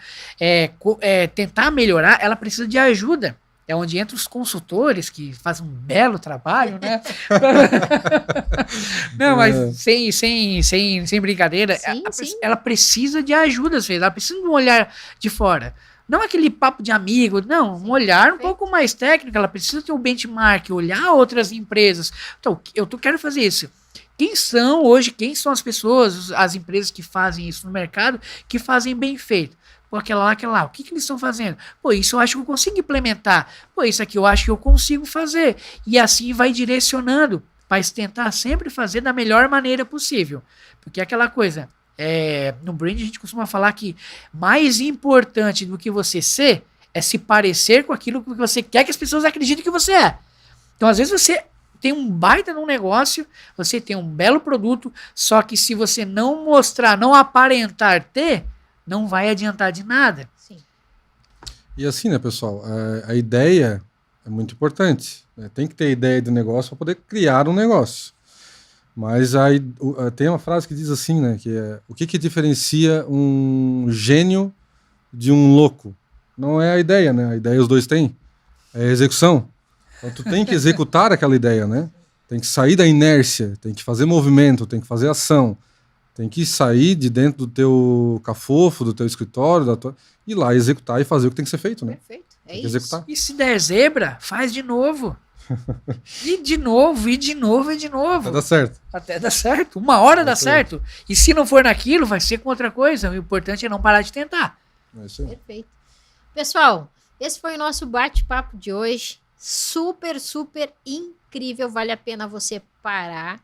tentar melhorar, ela precisa de ajuda. É onde entram os consultores que fazem um belo trabalho, né? Não, mas sem brincadeira, Sim. ela precisa de ajuda, às vezes. Ela precisa de um olhar de fora. Não aquele papo de amigo, não, um olhar um pouco mais técnico. Ela precisa ter um benchmark, olhar outras empresas. Então, eu quero fazer isso. Quem são as pessoas, as empresas que fazem isso no mercado, que fazem bem feito? Pô, aquela lá, o que eles estão fazendo? Pô, isso eu acho que eu consigo implementar. Pô, isso aqui eu acho que eu consigo fazer. E assim vai direcionando, mas tentar sempre fazer da melhor maneira possível. Porque é aquela coisa, no brand a gente costuma falar que mais importante do que você ser é se parecer com aquilo que você quer que as pessoas acreditem que você é. Então, às vezes você tem um baita num negócio, você tem um belo produto, só que se você não mostrar, não aparentar ter, não vai adiantar de nada. Sim. E assim, né, pessoal, a ideia é muito importante. Né? Tem que ter ideia do negócio para poder criar um negócio. Mas aí tem uma frase que diz assim, né, que é o que diferencia um gênio de um louco? Não é a ideia, né? A ideia os dois têm. É a execução. Então tu tem que executar aquela ideia, né? Tem que sair da inércia, tem que fazer movimento, tem que fazer ação. Tem que sair de dentro do teu cafofo, do teu escritório, ir lá executar e fazer o que tem que ser feito, né? Perfeito. É tem que isso. executar. E se der zebra, faz de novo. E de novo, e de novo, e de novo. Vai dar certo. Até dar certo. Uma hora dá certo. E se não for naquilo, vai ser com outra coisa. O importante é não parar de tentar. É isso aí. Perfeito. Pessoal, esse foi o nosso bate-papo de hoje. Super, super incrível. Vale a pena você parar,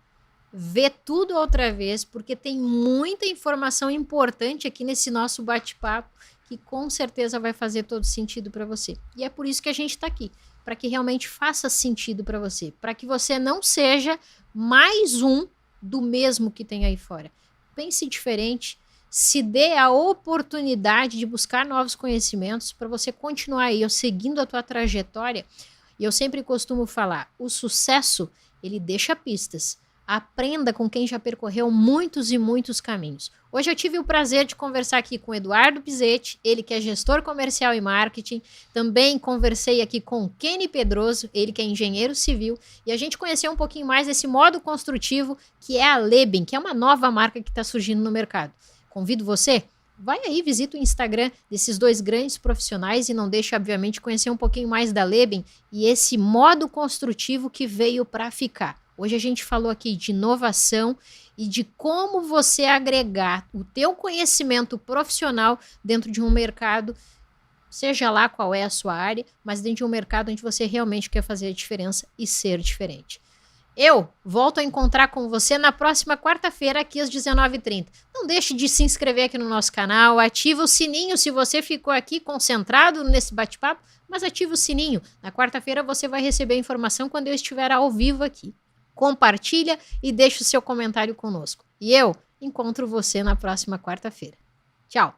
ver tudo outra vez, porque tem muita informação importante aqui nesse nosso bate-papo que com certeza vai fazer todo sentido para você. E é por isso que a gente está aqui, para que realmente faça sentido para você, para que você não seja mais um do mesmo que tem aí fora. Pense diferente, se dê a oportunidade de buscar novos conhecimentos para você continuar aí, seguindo a tua trajetória. E eu sempre costumo falar, o sucesso, ele deixa pistas. Aprenda com quem já percorreu muitos e muitos caminhos. Hoje eu tive o prazer de conversar aqui com o Eduardo Pizzetti, ele que é gestor comercial e marketing. Também conversei aqui com o Kenny Pedroso, ele que é engenheiro civil. E a gente conheceu um pouquinho mais desse modo construtivo que é a Leben, que é uma nova marca que está surgindo no mercado. Convido você, vai aí, visita o Instagram desses dois grandes profissionais e não deixe, obviamente, conhecer um pouquinho mais da Leben e esse modo construtivo que veio para ficar. Hoje a gente falou aqui de inovação e de como você agregar o teu conhecimento profissional dentro de um mercado, seja lá qual é a sua área, mas dentro de um mercado onde você realmente quer fazer a diferença e ser diferente. Eu volto a encontrar com você na próxima quarta-feira, aqui às 19h30. Não deixe de se inscrever aqui no nosso canal, ativa o sininho se você ficou aqui concentrado nesse bate-papo, mas ativa o sininho. Na quarta-feira você vai receber a informação quando eu estiver ao vivo aqui. Compartilha e deixa o seu comentário conosco. E eu encontro você na próxima quarta-feira. Tchau!